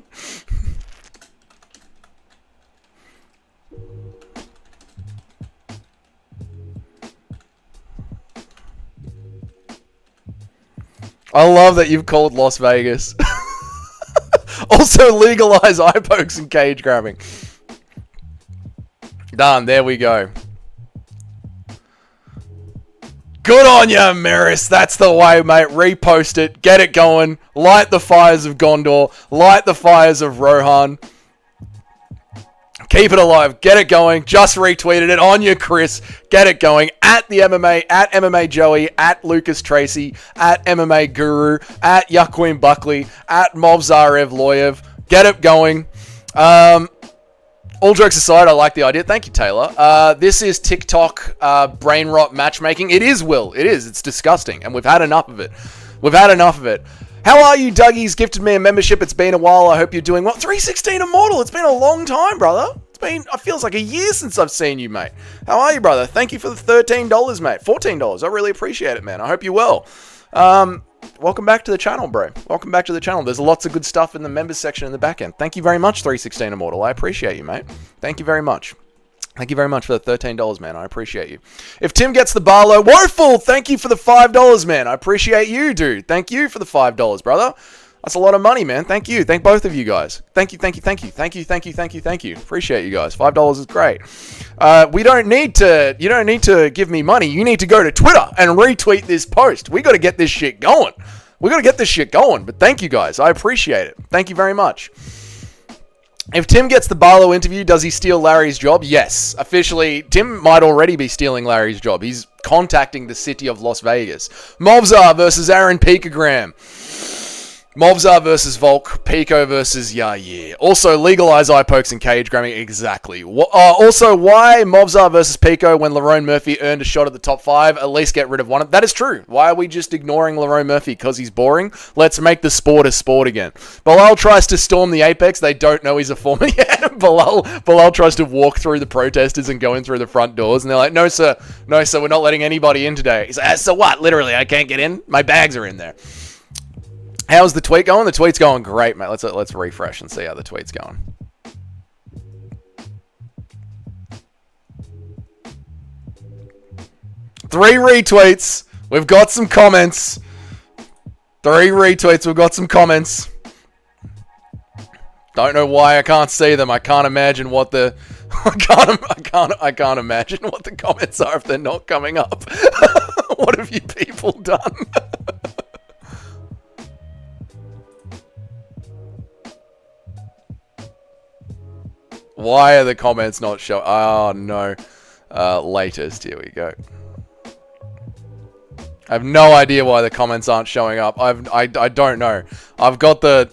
I love that you've called Las Vegas. Also legalize eye pokes and cage grabbing. Done. There we go. Good on ya, Maris. That's the way, mate. Repost it. Get it going. Light the fires of Gondor. Light the fires of Rohan. Keep it alive. Get it going. Just retweeted it. On you, Chris. Get it going. At the MMA. At MMA Joey. At Lucas Tracy. At MMA Guru. At Joaquin Buckley. At Movzar Evloyev. Get it going. All jokes aside, I like the idea. Thank you, Taylor. This is TikTok brain rot matchmaking. It is, Will. It is. It's disgusting. And we've had enough of it. We've had enough of it. How are you, Dougie's gifted me a membership. It's been a while. I hope you're doing well. 316 Immortal. It's been a long time, brother. It feels like a year since I've seen you, mate. How are you, brother? Thank you for the $13, mate. $14. I really appreciate it, man. I hope you're well. welcome back to the channel, bro. Welcome back to the channel. There's lots of good stuff in the members section in the back end. Thank you very much, 316 Immortal. I appreciate you, mate. Thank you very much. Thank you very much for the $13, man. I appreciate you. If Tim gets the Barlow, Woeful, thank you for the $5, man. I appreciate you, dude. Thank you for the $5, brother. That's a lot of money, man. Thank you. Thank both of you guys. Thank you, thank you, thank you. Thank you, thank you, thank you, thank you. Appreciate you guys. $5 is great. You don't need to give me money. You need to go to Twitter and retweet this post. We got to get this shit going. We got to get this shit going. But thank you guys. I appreciate it. Thank you very much. If Tim gets the Barlow interview, does he steal Larry's job? Yes. Officially, Tim might already be stealing Larry's job. He's contacting the city of Las Vegas. Mobzar versus Aaron Picogram. Mobzar versus Volk. Pico versus Yair. Also, legalize eye pokes and cage grabbing. Exactly. Also, why Mobzar versus Pico when Lerone Murphy earned a shot at the top 5? At least get rid of one of them. That is true. Why are we just ignoring Lerone Murphy? Because he's boring? Let's make the sport a sport again. Bilal tries to storm the Apex. They don't know he's a former. Yeah, Bilal tries to walk through the protesters and go in through the front doors. And they're like, no, sir. No, sir. We're not letting anybody in today. He's like, so what? Literally, I can't get in. My bags are in there. How's the tweet going? The tweet's going great, mate. Let's refresh and see how the tweet's going. Three retweets. We've got some comments. 3 retweets. We've got some comments. Don't know why I can't see them. I can't imagine what the I can't imagine what the comments are if they're not coming up. What have you people done? Why are the comments not showing? Oh, no. Latest. Here we go. I have no idea why the comments aren't showing up. I don't know. I've got the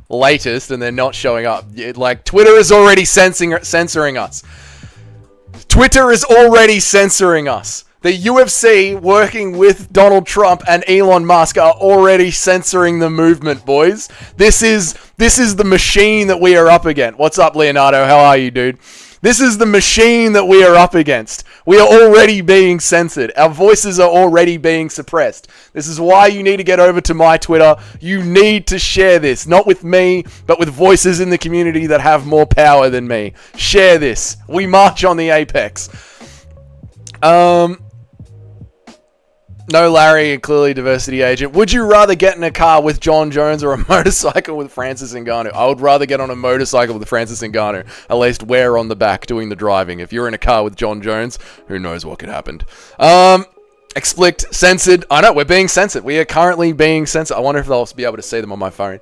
latest and they're not showing up. Like, Twitter is already censoring us. Twitter is already censoring us. The UFC, working with Donald Trump and Elon Musk, are already censoring the movement, boys. This is the machine that we are up against. What's up, Leonardo? How are you, dude? This is the machine that we are up against. We are already being censored. Our voices are already being suppressed. This is why you need to get over to my Twitter. You need to share this. Not with me, but with voices in the community that have more power than me. Share this. We march on the Apex. No Larry, clearly diversity agent. Would you rather get in a car with John Jones or a motorcycle with Francis Ngannou? I would rather get on a motorcycle with Francis Ngannou. At least we're on the back doing the driving. If you're in a car with John Jones, who knows what could happen. Explict, censored. I know, we're being censored. We are currently being censored. I wonder if I'll be able to see them on my phone.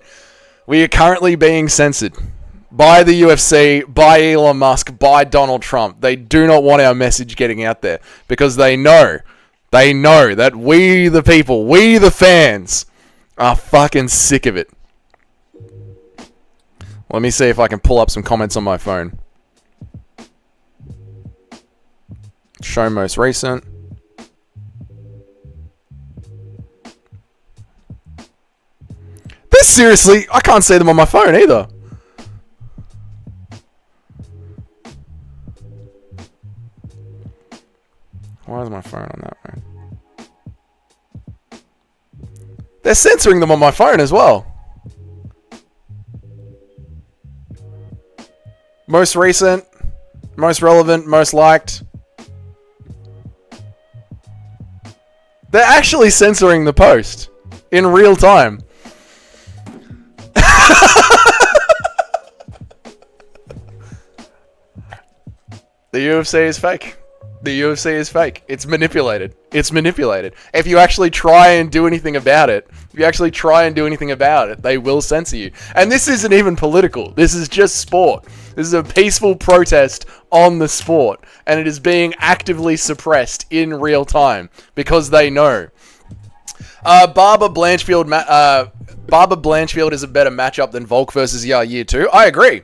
We are currently being censored. By the UFC, by Elon Musk, by Donald Trump. They do not want our message getting out there. Because they know that we, the people, we, the fans, are fucking sick of it. Let me see if I can pull up some comments on my phone. Show most recent. This seriously, I can't see them on my phone either. Why is my phone on that way? They're censoring them on my phone as well. Most recent, most relevant, most liked. They're actually censoring the post in real time. The UFC is fake. The UFC is fake. It's manipulated. It's manipulated. If you actually try and do anything about it, they will censor you. And this isn't even political. This is just sport. This is a peaceful protest on the sport. And it is being actively suppressed in real time. Because they know. Barber Blanchfield is a better matchup than Volk versus Yair too. I agree,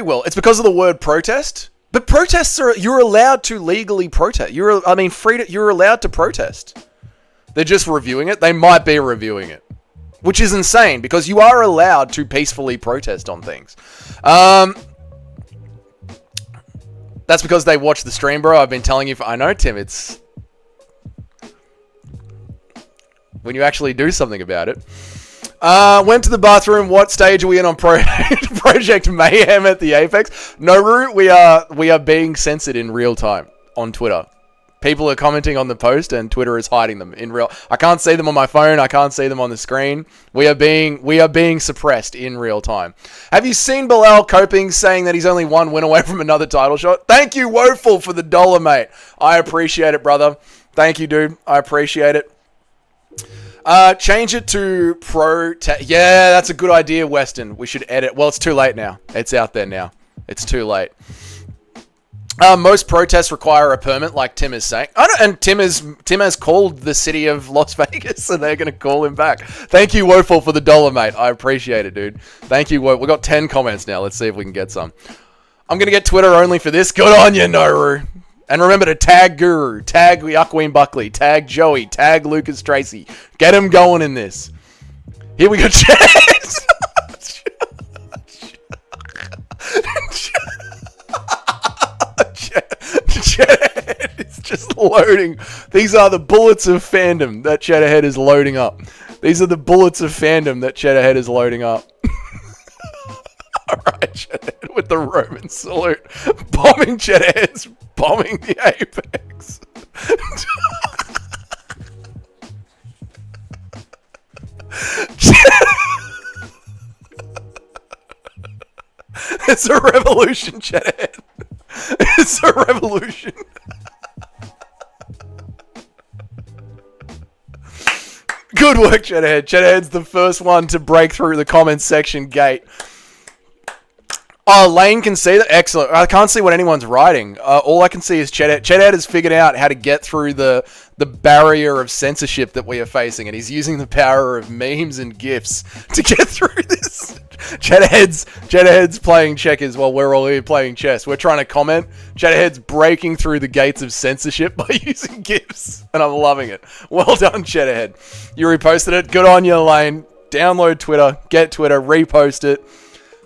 Will. It's because of the word protest. But protests you're allowed to legally protest. You're allowed to protest. They're just reviewing it. They might be reviewing it. Which is insane, because you are allowed to peacefully protest on things. That's because they watch the stream, bro. I've been telling you I know, Tim, it's... when you actually do something about it. Went to the bathroom. What stage are we in on Project Mayhem at the Apex? Noru, we are being censored in real time on Twitter. People are commenting on the post, and Twitter is hiding them in real. I can't see them on my phone. I can't see them on the screen. We are being suppressed in real time. Have you seen Bilal coping, saying that he's only one win away from another title shot? Thank you, Woeful, for the $1, mate. I appreciate it, brother. Thank you, dude. I appreciate it. Change it to yeah, that's a good idea, Weston. We should edit. Well, it's too late now. It's out there now. It's too late. Most protests require a permit, like Tim is saying. And Tim has called the city of Las Vegas, and they're going to call him back. Thank you, Woeful, for the $1, mate. I appreciate it, dude. Thank you, Woeful. We've got 10 comments now. Let's see if we can get some. I'm going to get Twitter only for this. Good on you, Noru. And remember to tag Guru, tag Yuckween Buckley, tag Joey, tag Lucas Tracy. Get him going in this. Here we go, Chad. Chad is just loading. These are the bullets of fandom that Cheddarhead is loading up. These are the bullets of fandom that Cheddarhead is loading up. Alright, Cheddarhead with the Roman salute. Bombing Cheddarhead's bombing the Apex. It's a revolution, Cheddarhead. It's a revolution. Good work, Cheddarhead. Cheddarhead's the first one to break through the comments section gate. Oh, Lane can see that. Excellent. I can't see what anyone's writing. All I can see is Cheddarhead. Cheddarhead has figured out how to get through the barrier of censorship that we are facing, and he's using the power of memes and GIFs to get through this. Cheddarhead's playing checkers while we're all here playing chess. We're trying to comment. Cheddarhead's breaking through the gates of censorship by using GIFs, and I'm loving it. Well done, Cheddarhead. You reposted it. Good on you, Lane. Download Twitter. Get Twitter. Repost it.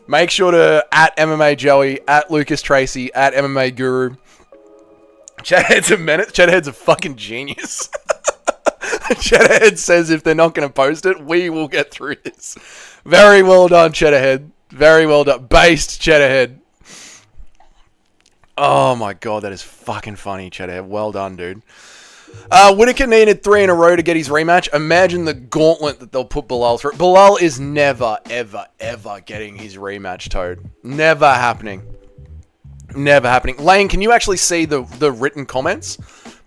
Make sure to at MMA Joey, at Lucas Tracy, at MMA Guru. Cheddarhead's a menace. Cheddarhead's a fucking genius. Cheddarhead says if they're not going to post it, we will get through this. Very well done, Cheddarhead. Very well done. Based, Cheddarhead. Oh my god, that is fucking funny, Cheddarhead. Well done, dude. Whittaker needed 3 in a row to get his rematch. Imagine the gauntlet that they'll put Bilal through. Bilal is never, ever, ever getting his rematch, Toad. Never happening. Never happening. Lane, can you actually see the written comments?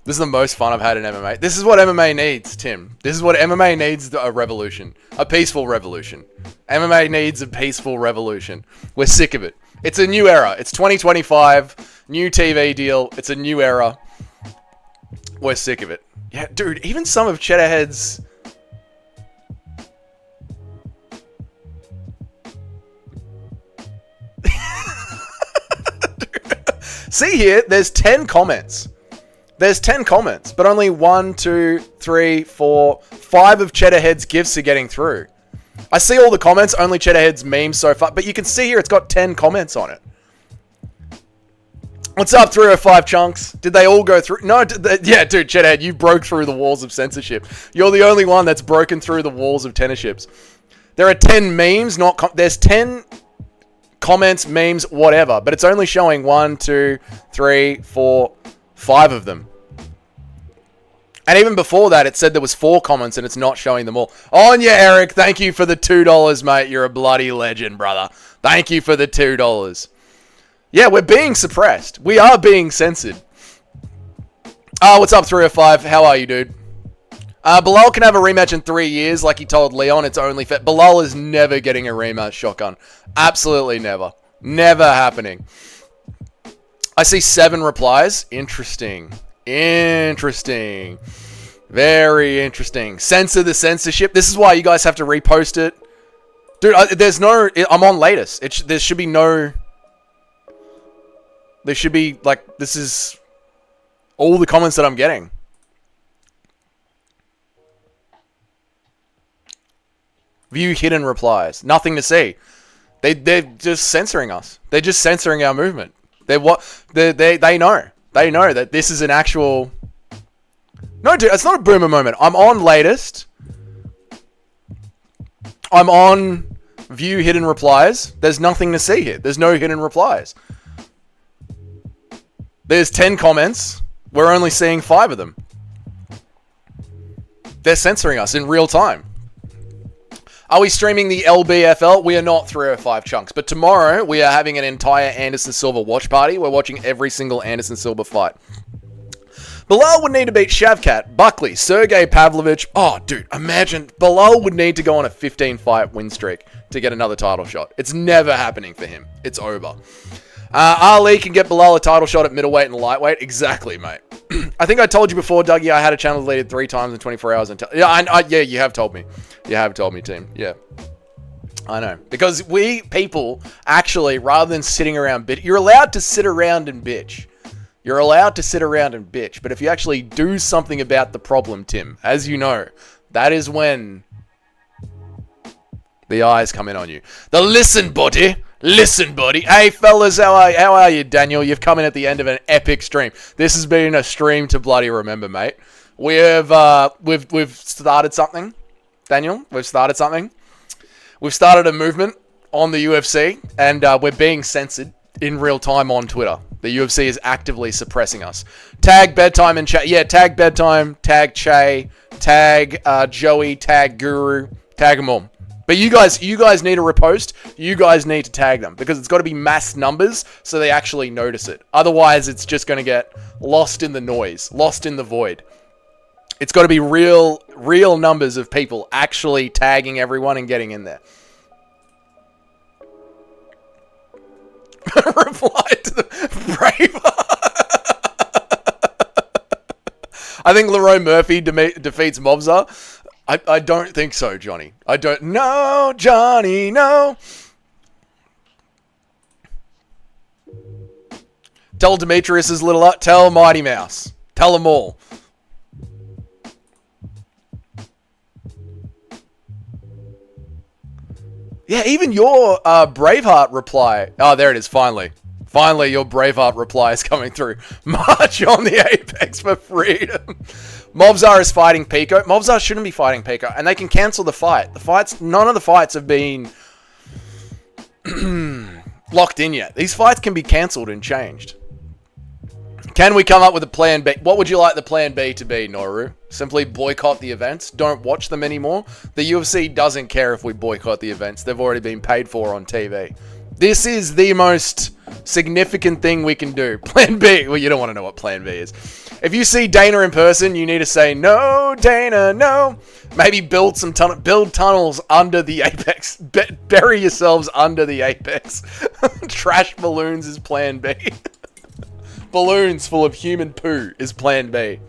This is the most fun I've had in MMA. This is what MMA needs, Tim. This is what MMA needs, a revolution. A peaceful revolution. MMA needs a peaceful revolution. We're sick of it. It's a new era. It's 2025. New TV deal. It's a new era. We're sick of it. Yeah, dude, even some of Cheddarhead's... See here, there's 10 comments. There's 10 comments, but only 1, 2, 3, 4, 5 of Cheddarhead's gifts are getting through. I see all the comments, only Cheddarhead's memes so far, but you can see here it's got 10 comments on it. What's up, 305 chunks? Did they all go through? No, yeah, dude, Cheddarhead, you broke through the walls of censorship. You're the only one that's broken through the walls of tennerships. There are 10 memes, there's 10 comments, memes, whatever, but it's only showing 1, 2, 3, 4, 5 of them. And even before that, it said there was 4 comments and it's not showing them all. On you, Eric. Thank you for the $2, mate. You're a bloody legend, brother. Thank you for the $2. Yeah, we're being suppressed. We are being censored. What's up, 305? How are you, dude? Bilal can have a rematch in 3 years, like he told Leon. It's only fair. Bilal is never getting a rematch, Shotgun. Absolutely never. Never happening. I see 7 replies. Interesting. Interesting. Very interesting. Censor the censorship. This is why you guys have to repost it. Dude, there's no... I'm on latest. There should be no... There should be, like, this is all the comments that I'm getting. View hidden replies. Nothing to see. They're just censoring us. They're just censoring our movement. They know. They know that this is an actual... No, dude, it's not a boomer moment. I'm on latest. I'm on view hidden replies. There's nothing to see here. There's no hidden replies. There's 10 comments. We're only seeing 5 of them. They're censoring us in real time. Are we streaming the LBFL? We are not 305 chunks. But tomorrow, we are having an entire Anderson Silva watch party. We're watching every single Anderson Silva fight. Bilal would need to beat Shavkat, Buckley, Sergey Pavlovich. Oh, dude, imagine. Bilal would need to go on a 15-fight win streak to get another title shot. It's never happening for him. It's over. Ali can get Bilal a title shot at middleweight and lightweight. Exactly, mate. I think I told you before, Dougie, I had a channel deleted 3 times in 24 hours. Yeah, you have told me. You have told me, team. Yeah. I know. Because we, people, actually, rather than sitting around you're allowed to sit around and bitch. You're allowed to sit around and bitch. But if you actually do something about the problem, Tim, as you know, that is when the eyes come in on you. The listen, buddy. Listen, buddy. Hey, fellas, how are you, Daniel? You've come in at the end of an epic stream. This has been a stream to bloody remember, mate. We've started something, Daniel. We've started something. We've started a movement on the UFC, and we're being censored in real time on Twitter. The UFC is actively suppressing us. Tag Bedtime and Che. Yeah, tag Bedtime, tag Che, tag Joey, tag Guru, tag them all. But you guys need to repost. You guys need to tag them because it's got to be mass numbers so they actually notice it. Otherwise, it's just going to get lost in the noise, lost in the void. It's got to be real numbers of people actually tagging everyone and getting in there. Reply to the Braveheart. I think Leroy Murphy defeats Mobza. I don't think so, Johnny. I don't. No, Johnny, no. Tell Demetrius's little. Tell Mighty Mouse. Tell them all. Yeah, even your Braveheart reply. Oh, there it is, finally. Finally, your Braveheart reply is coming through. March on the Apex for freedom. Mobzar is fighting Pico. Mobzar shouldn't be fighting Pico, and they can cancel the fight. None of the fights have been locked in yet. These fights can be cancelled and changed. Can we come up with a plan B? What would you like the plan B to be, Noru? Simply boycott the events? Don't watch them anymore? The UFC doesn't care if we boycott the events. They've already been paid for on TV. This is the most significant thing we can do. Plan B. Well, you don't want to know what Plan B is. If you see Dana in person, you need to say, no, Dana, no. Maybe build tunnels under the Apex. Bury yourselves under the Apex. Trash balloons is Plan B. Balloons full of human poo is Plan B.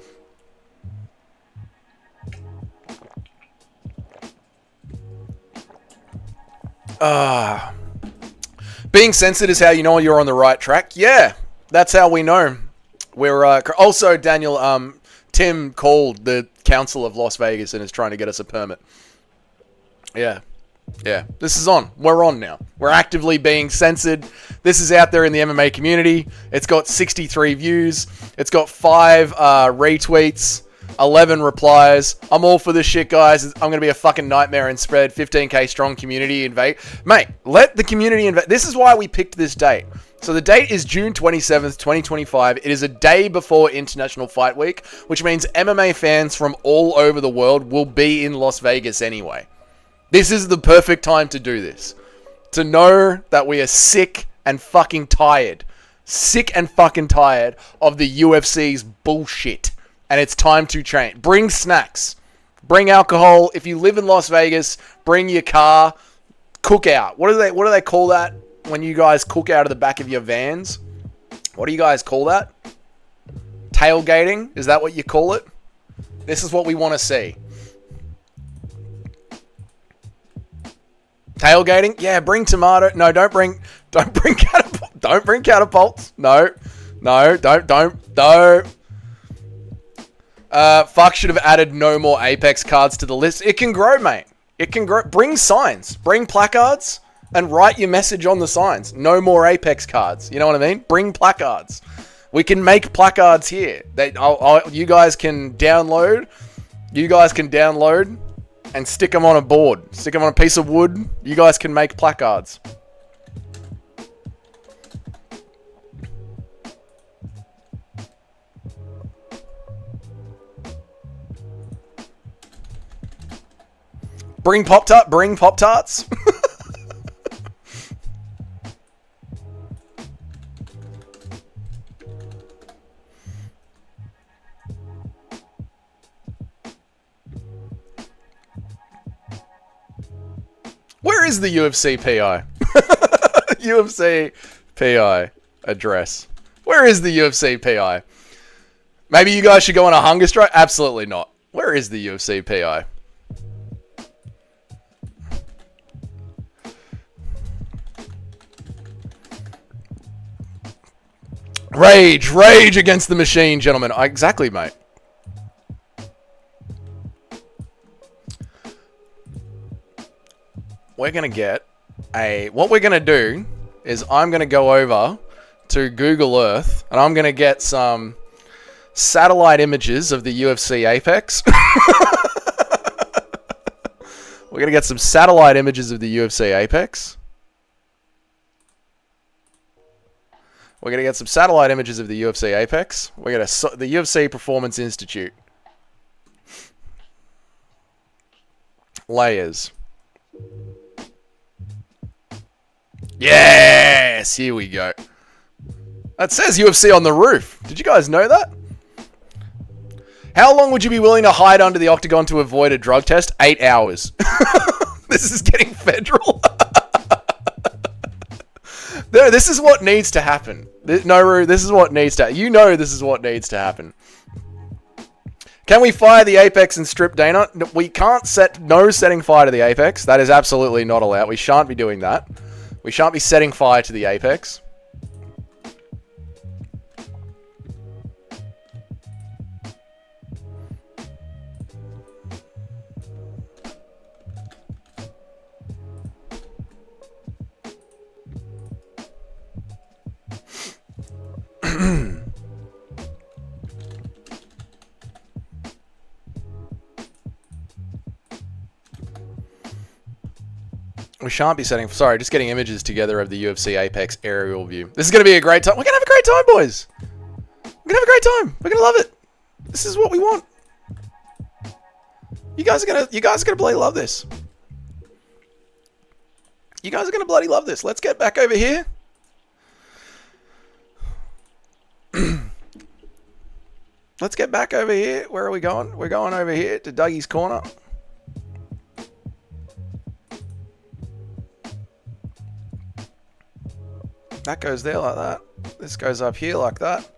Being censored is how you know you're on the right track. Yeah, that's how we know. We're also, Daniel, Tim called the Council of Las Vegas and is trying to get us a permit. Yeah. Yeah, this is on. We're on now. We're actively being censored. This is out there in the MMA community. It's got 63 views. It's got 5 retweets, 11 replies. I'm all for this shit, guys. I'm going to be a fucking nightmare and spread 15k strong community invade. Mate, let the community invade. This is why we picked this date. So the date is June 27th, 2025. It is a day before International Fight Week, which means MMA fans from all over the world will be in Las Vegas anyway. This is the perfect time to do this. To know that we are sick and fucking tired. Sick and fucking tired of the UFC's bullshit. And it's time to change. Bring snacks. Bring alcohol. If you live in Las Vegas, bring your car. Cook out. What do they call that when you guys cook out of the back of your vans? What do you guys call that? Tailgating? Is that what you call it? This is what we want to see. Tailgating? Yeah, bring tomato. No, don't bring catapults. Don't bring catapults. No, don't. Fuck should have added no more Apex cards to the list. It can grow, mate. It can grow. Bring signs. Bring placards and write your message on the signs. No more Apex cards. You know what I mean? Bring placards. We can make placards here. You guys can download. and stick them on a board. Stick them on a piece of wood. You guys can make placards. Bring Pop-Tarts. Where is the UFC PI? UFC PI address. Where is the UFC PI? Maybe you guys should go on a hunger strike? Absolutely not. Where is the UFC PI? Rage against the machine, gentlemen. Exactly, mate. We're going to get what we're going to do is I'm going to go over to Google Earth and I'm going to get some satellite images of the UFC Apex. We're going to get some satellite images of the UFC Apex. We're going to get some satellite images of the UFC Apex. We're going to the UFC Performance Institute. Layers. Yes! Here we go. That says UFC on the roof. Did you guys know that? How long would you be willing to hide under the octagon to avoid a drug test? 8 hours. This is getting federal. No, this is what needs to happen. No, this is what needs to... You know this is what needs to happen. Can we fire the Apex and strip Dana? We can't set... No setting fire to the Apex. That is absolutely not allowed. We shan't be doing that. We shan't be setting fire to the Apex. We shan't be setting... Sorry, just getting images together of the UFC Apex aerial view. This is going to be a great time. We're going to have a great time, boys. We're going to have a great time. We're going to love it. This is what we want. You guys are going to bloody love this. You guys are going to bloody love this. Let's get back over here. Let's get back over here. Where are we going? We're going over here to Dougie's Corner. That goes there like that. This goes up here like that.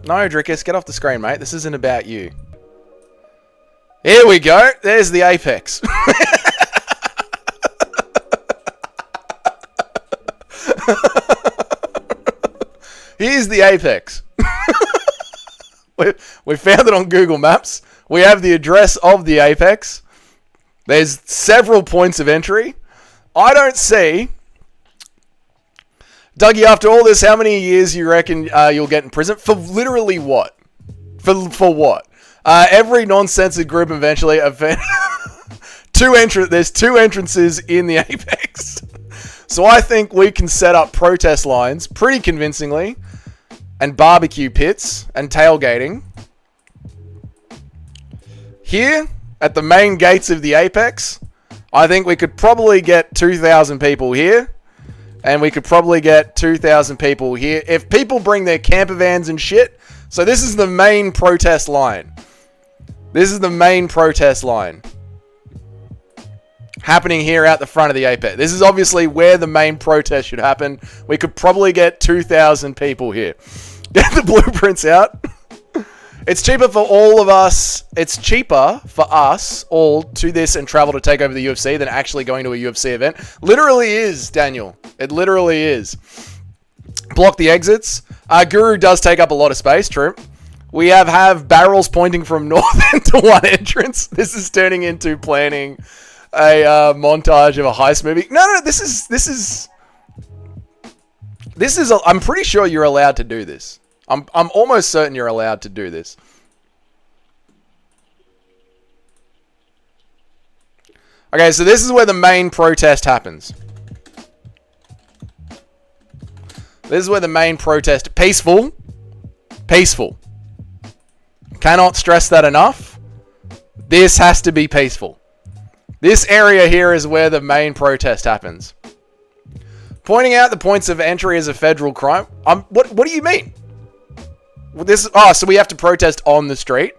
No, Drickus, get off the screen, mate. This isn't about you. Here we go. There's the Apex. Here's the Apex. We found it on Google Maps. We have the address of the Apex. There's several points of entry. I don't see... Dougie, after all this, how many years you reckon you'll get in prison? For literally what? For what? Every non-censored group eventually... There's two entrances in the Apex. So I think we can set up protest lines pretty convincingly. And barbecue pits and tailgating. Here, at the main gates of the Apex, I think we could probably get 2,000 people here. And we could probably get 2,000 people here. If people bring their camper vans and shit. So this is the main protest line. This is the main protest line. Happening here out the front of the Apex. This is obviously where the main protest should happen. We could probably get 2,000 people here. Get the blueprints out. It's cheaper for all of us. It's cheaper for us all to this and travel to take over the UFC than actually going to a UFC event. Literally is, Daniel. It literally is. Block the exits. Guru does take up a lot of space, true. We have barrels pointing from north end to one entrance. This is turning into planning a montage of a heist movie. No, this is I'm pretty sure you're allowed to do this. I'm almost certain you're allowed to do this. Okay, so this is where the main protest happens. This is where the main protest... Peaceful. Peaceful. Cannot stress that enough. This has to be peaceful. This area here is where the main protest happens. Pointing out the points of entry as a federal crime. What do you mean? So we have to protest on the street.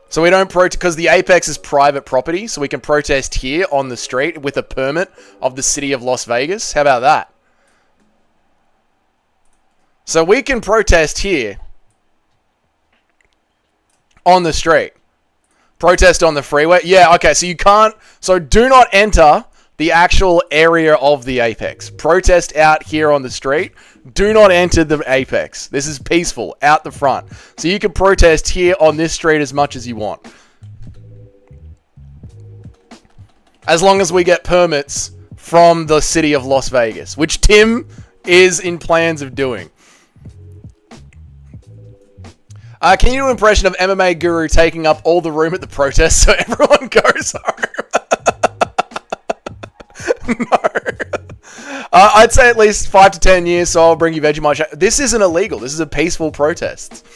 So we don't protest because the Apex is private property. So we can protest here on the street with a permit of the city of Las Vegas. How about that? So we can protest here on the street. Protest on the freeway. Yeah, okay, so you can't... So do not enter the actual area of the Apex. Protest out here on the street. Do not enter the Apex. This is peaceful, out the front. So you can protest here on this street as much as you want. As long as we get permits from the city of Las Vegas, which Tim is in plans of doing. Can you do an impression of MMA Guru taking up all the room at the protest so everyone goes home? No. I'd say at least 5 to 10 years, so I'll bring you Vegemite. This isn't illegal. This is a peaceful protest.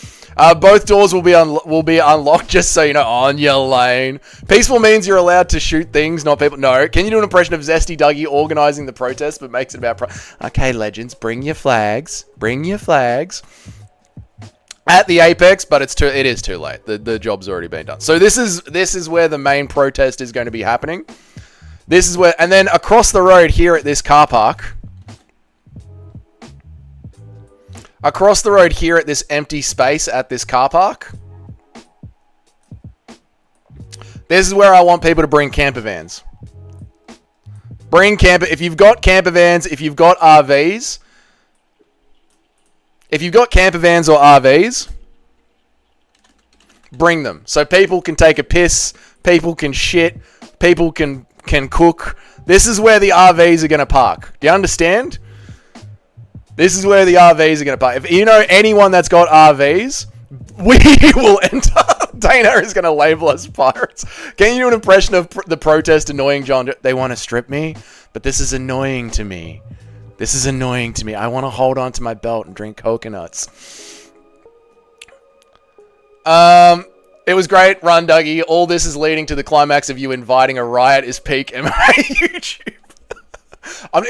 Both doors will be unlocked, just so you know, on your lane. Peaceful means you're allowed to shoot things, not people. No. Can you do an impression of Zesty Dougie organizing the protest, but makes it about... Okay, legends, bring your flags. Bring your flags. At the Apex, but it is too late. The job's already been done. So this is where the main protest is going to be happening. This is where, and then across the road here at this car park. Across the road here at this empty space at this car park. This is where I want people to bring camper vans. If you've got camper vans, if you've got RVs. If you've got camper vans or RVs, bring them. So people can take a piss, people can shit, people can cook. This is where the RVs are going to park. Do you understand? This is where the RVs are going to park. If you know anyone that's got RVs, we will enter. Dana is going to label us pirates. Can you do an impression of the protest annoying John? They want to strip me, but this is annoying to me. This is annoying to me. I want to hold on to my belt and drink coconuts. It was great. Run, Dougie. All this is leading to the climax of you inviting a riot is peak MMA YouTube.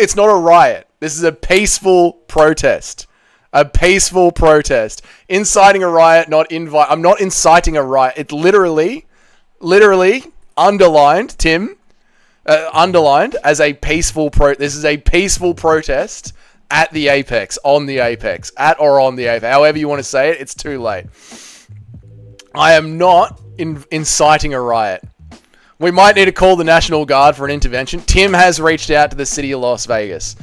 It's not a riot. This is a peaceful protest. A peaceful protest. Inciting a riot, not invite. I'm not inciting a riot. It literally underlined, Tim. Underlined as a peaceful this is a peaceful protest at the Apex, on the Apex, at or on the Apex, however you want to say it. It's too late. I am not inciting a riot. We might need to call the National Guard for an intervention. Tim has reached out to the city of Las Vegas.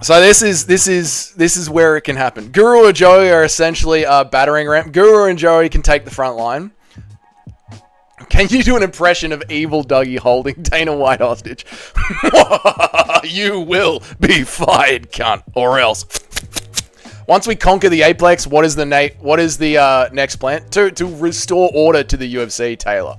So this is where it can happen. Guru or Joey are essentially a battering ram. Guru and Joey can take the front line. Can you do an impression of evil Dougie holding Dana White hostage? You will be fired, cunt, or else. Once we conquer the Apex, what is the next plan? To restore order to the UFC, Taylor.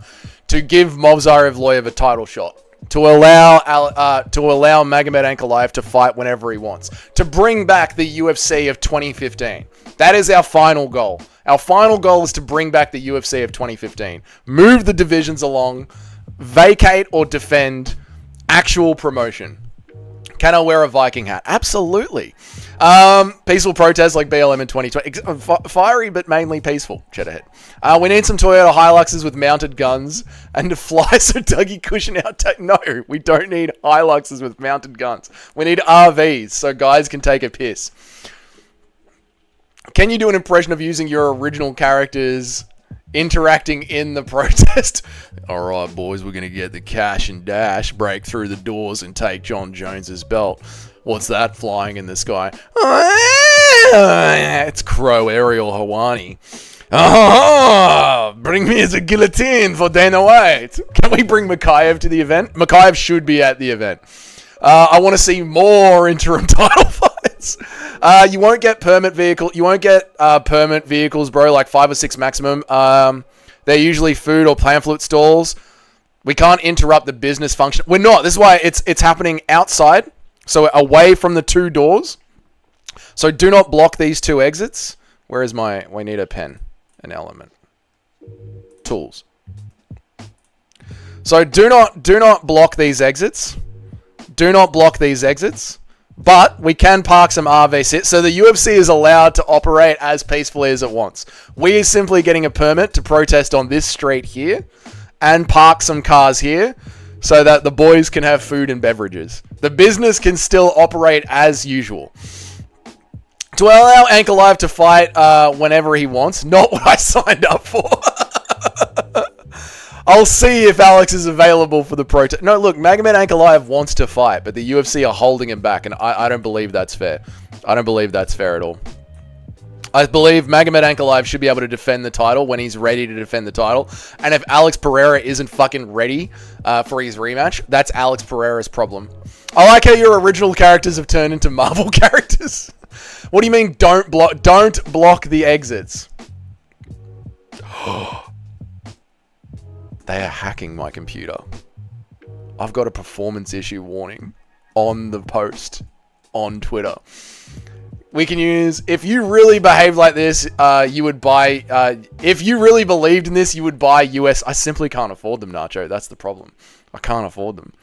To give Movsar Evloev a title shot. To allow Magomed Ankalaev to fight whenever he wants. To bring back the UFC of 2015. That is our final goal. Our final goal is to bring back the UFC of 2015. Move the divisions along. Vacate or defend actual promotion. Can I wear a Viking hat? Absolutely. Peaceful protests like BLM in 2020. Fiery, but mainly peaceful. Cheddarhead. We need some Toyota Hiluxes with mounted guns and to fly so Dougie cushion out. No, we don't need Hiluxes with mounted guns. We need RVs so guys can take a piss. Can you do an impression of using your original characters interacting in the protest? All right, boys, we're going to get the cash and dash, break through the doors and take John Jones's belt. What's that flying in the sky? It's Crow Ariel Hawani. Bring me as a guillotine for Dana White. Can we bring Makayev to the event? Makayev should be at the event. I want to see more interim title fights. You won't get permit vehicle. You won't get permit vehicles, bro. Like 5 or 6 maximum. They're usually food or pamphlet stalls. We can't interrupt the business function. We're not. This is why it's happening outside, so away from the 2 doors. So do not block these 2 exits. Where is my? We need a pen, an element, tools. So do not block these exits. Do not block these exits. But we can park some RV sits. So the UFC is allowed to operate as peacefully as it wants. We are simply getting a permit to protest on this street here and park some cars here so that the boys can have food and beverages. The business can still operate as usual. To allow Ankalaev to fight whenever he wants, not what I signed up for. I'll see if Alex is available for the protest. No, look, Magomed Ankalaev wants to fight, but the UFC are holding him back, and I don't believe that's fair. I don't believe that's fair at all. I believe Magomed Ankalaev should be able to defend the title when he's ready to defend the title. And if Alex Pereira isn't fucking ready for his rematch, that's Alex Pereira's problem. I like how your original characters have turned into Marvel characters. What do you mean don't block the exits? They are hacking my computer. I've got a performance issue warning on the post on Twitter. We can use, if you really behaved like this, you would buy, if you really believed in this, you would buy US. I simply can't afford them, Nacho. That's the problem. I can't afford them.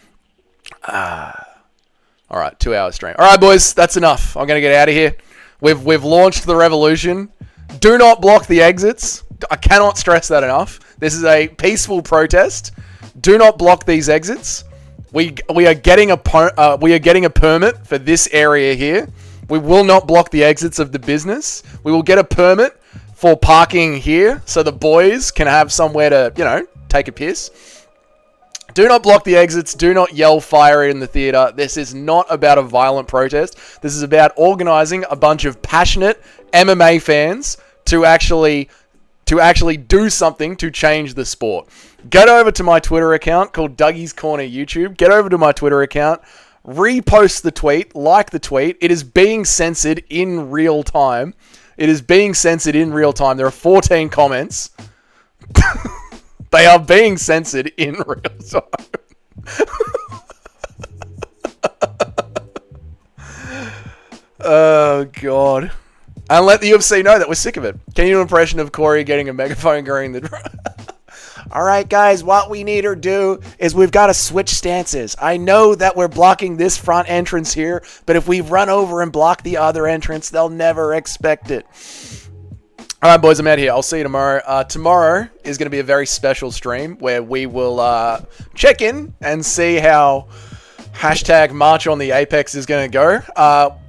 All right, 2 hour stream. All right, boys, that's enough. I'm going to get out of here. We've launched the revolution. Do not block the exits. I cannot stress that enough. This is a peaceful protest. Do not block these exits. We are getting a permit for this area here. We will not block the exits of the business. We will get a permit for parking here so the boys can have somewhere to, take a piss. Do not block the exits. Do not yell fire in the theater. This is not about a violent protest. This is about organizing a bunch of passionate MMA fans to actually do something to change the sport. Get over to my Twitter account called Dougie's Corner YouTube. Get over to my Twitter account. Repost the tweet. Like the tweet. It is being censored in real time. It is being censored in real time. There are 14 comments. They are being censored in real time. Oh, God. And let the UFC know that we're sick of it. Can you do an impression of Corey getting a megaphone going the... All right, guys, what we need to do is we've got to switch stances. I know that we're blocking this front entrance here, but if we run over and block the other entrance, they'll never expect it. All right, boys, I'm out here. I'll see you tomorrow. Tomorrow is going to be a very special stream where we will check in and see how hashtag March on the Apex is going to go.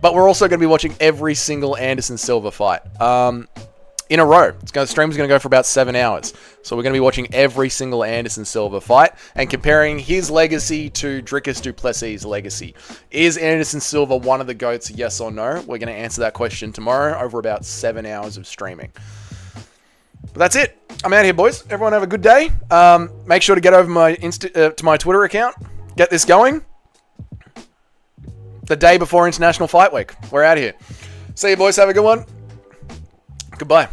But we're also going to be watching every single Anderson Silva fight in a row. The stream's going to go for about 7 hours. So we're going to be watching every single Anderson Silva fight and comparing his legacy to Dricus du Plessis' legacy. Is Anderson Silva one of the GOATs, yes or no? We're going to answer that question tomorrow over about 7 hours of streaming. But that's it. I'm out here, boys. Everyone have a good day. Make sure to get over to my Twitter account. Get this going. The day before International Fight Week. We're out here. See you, boys. Have a good one. Goodbye.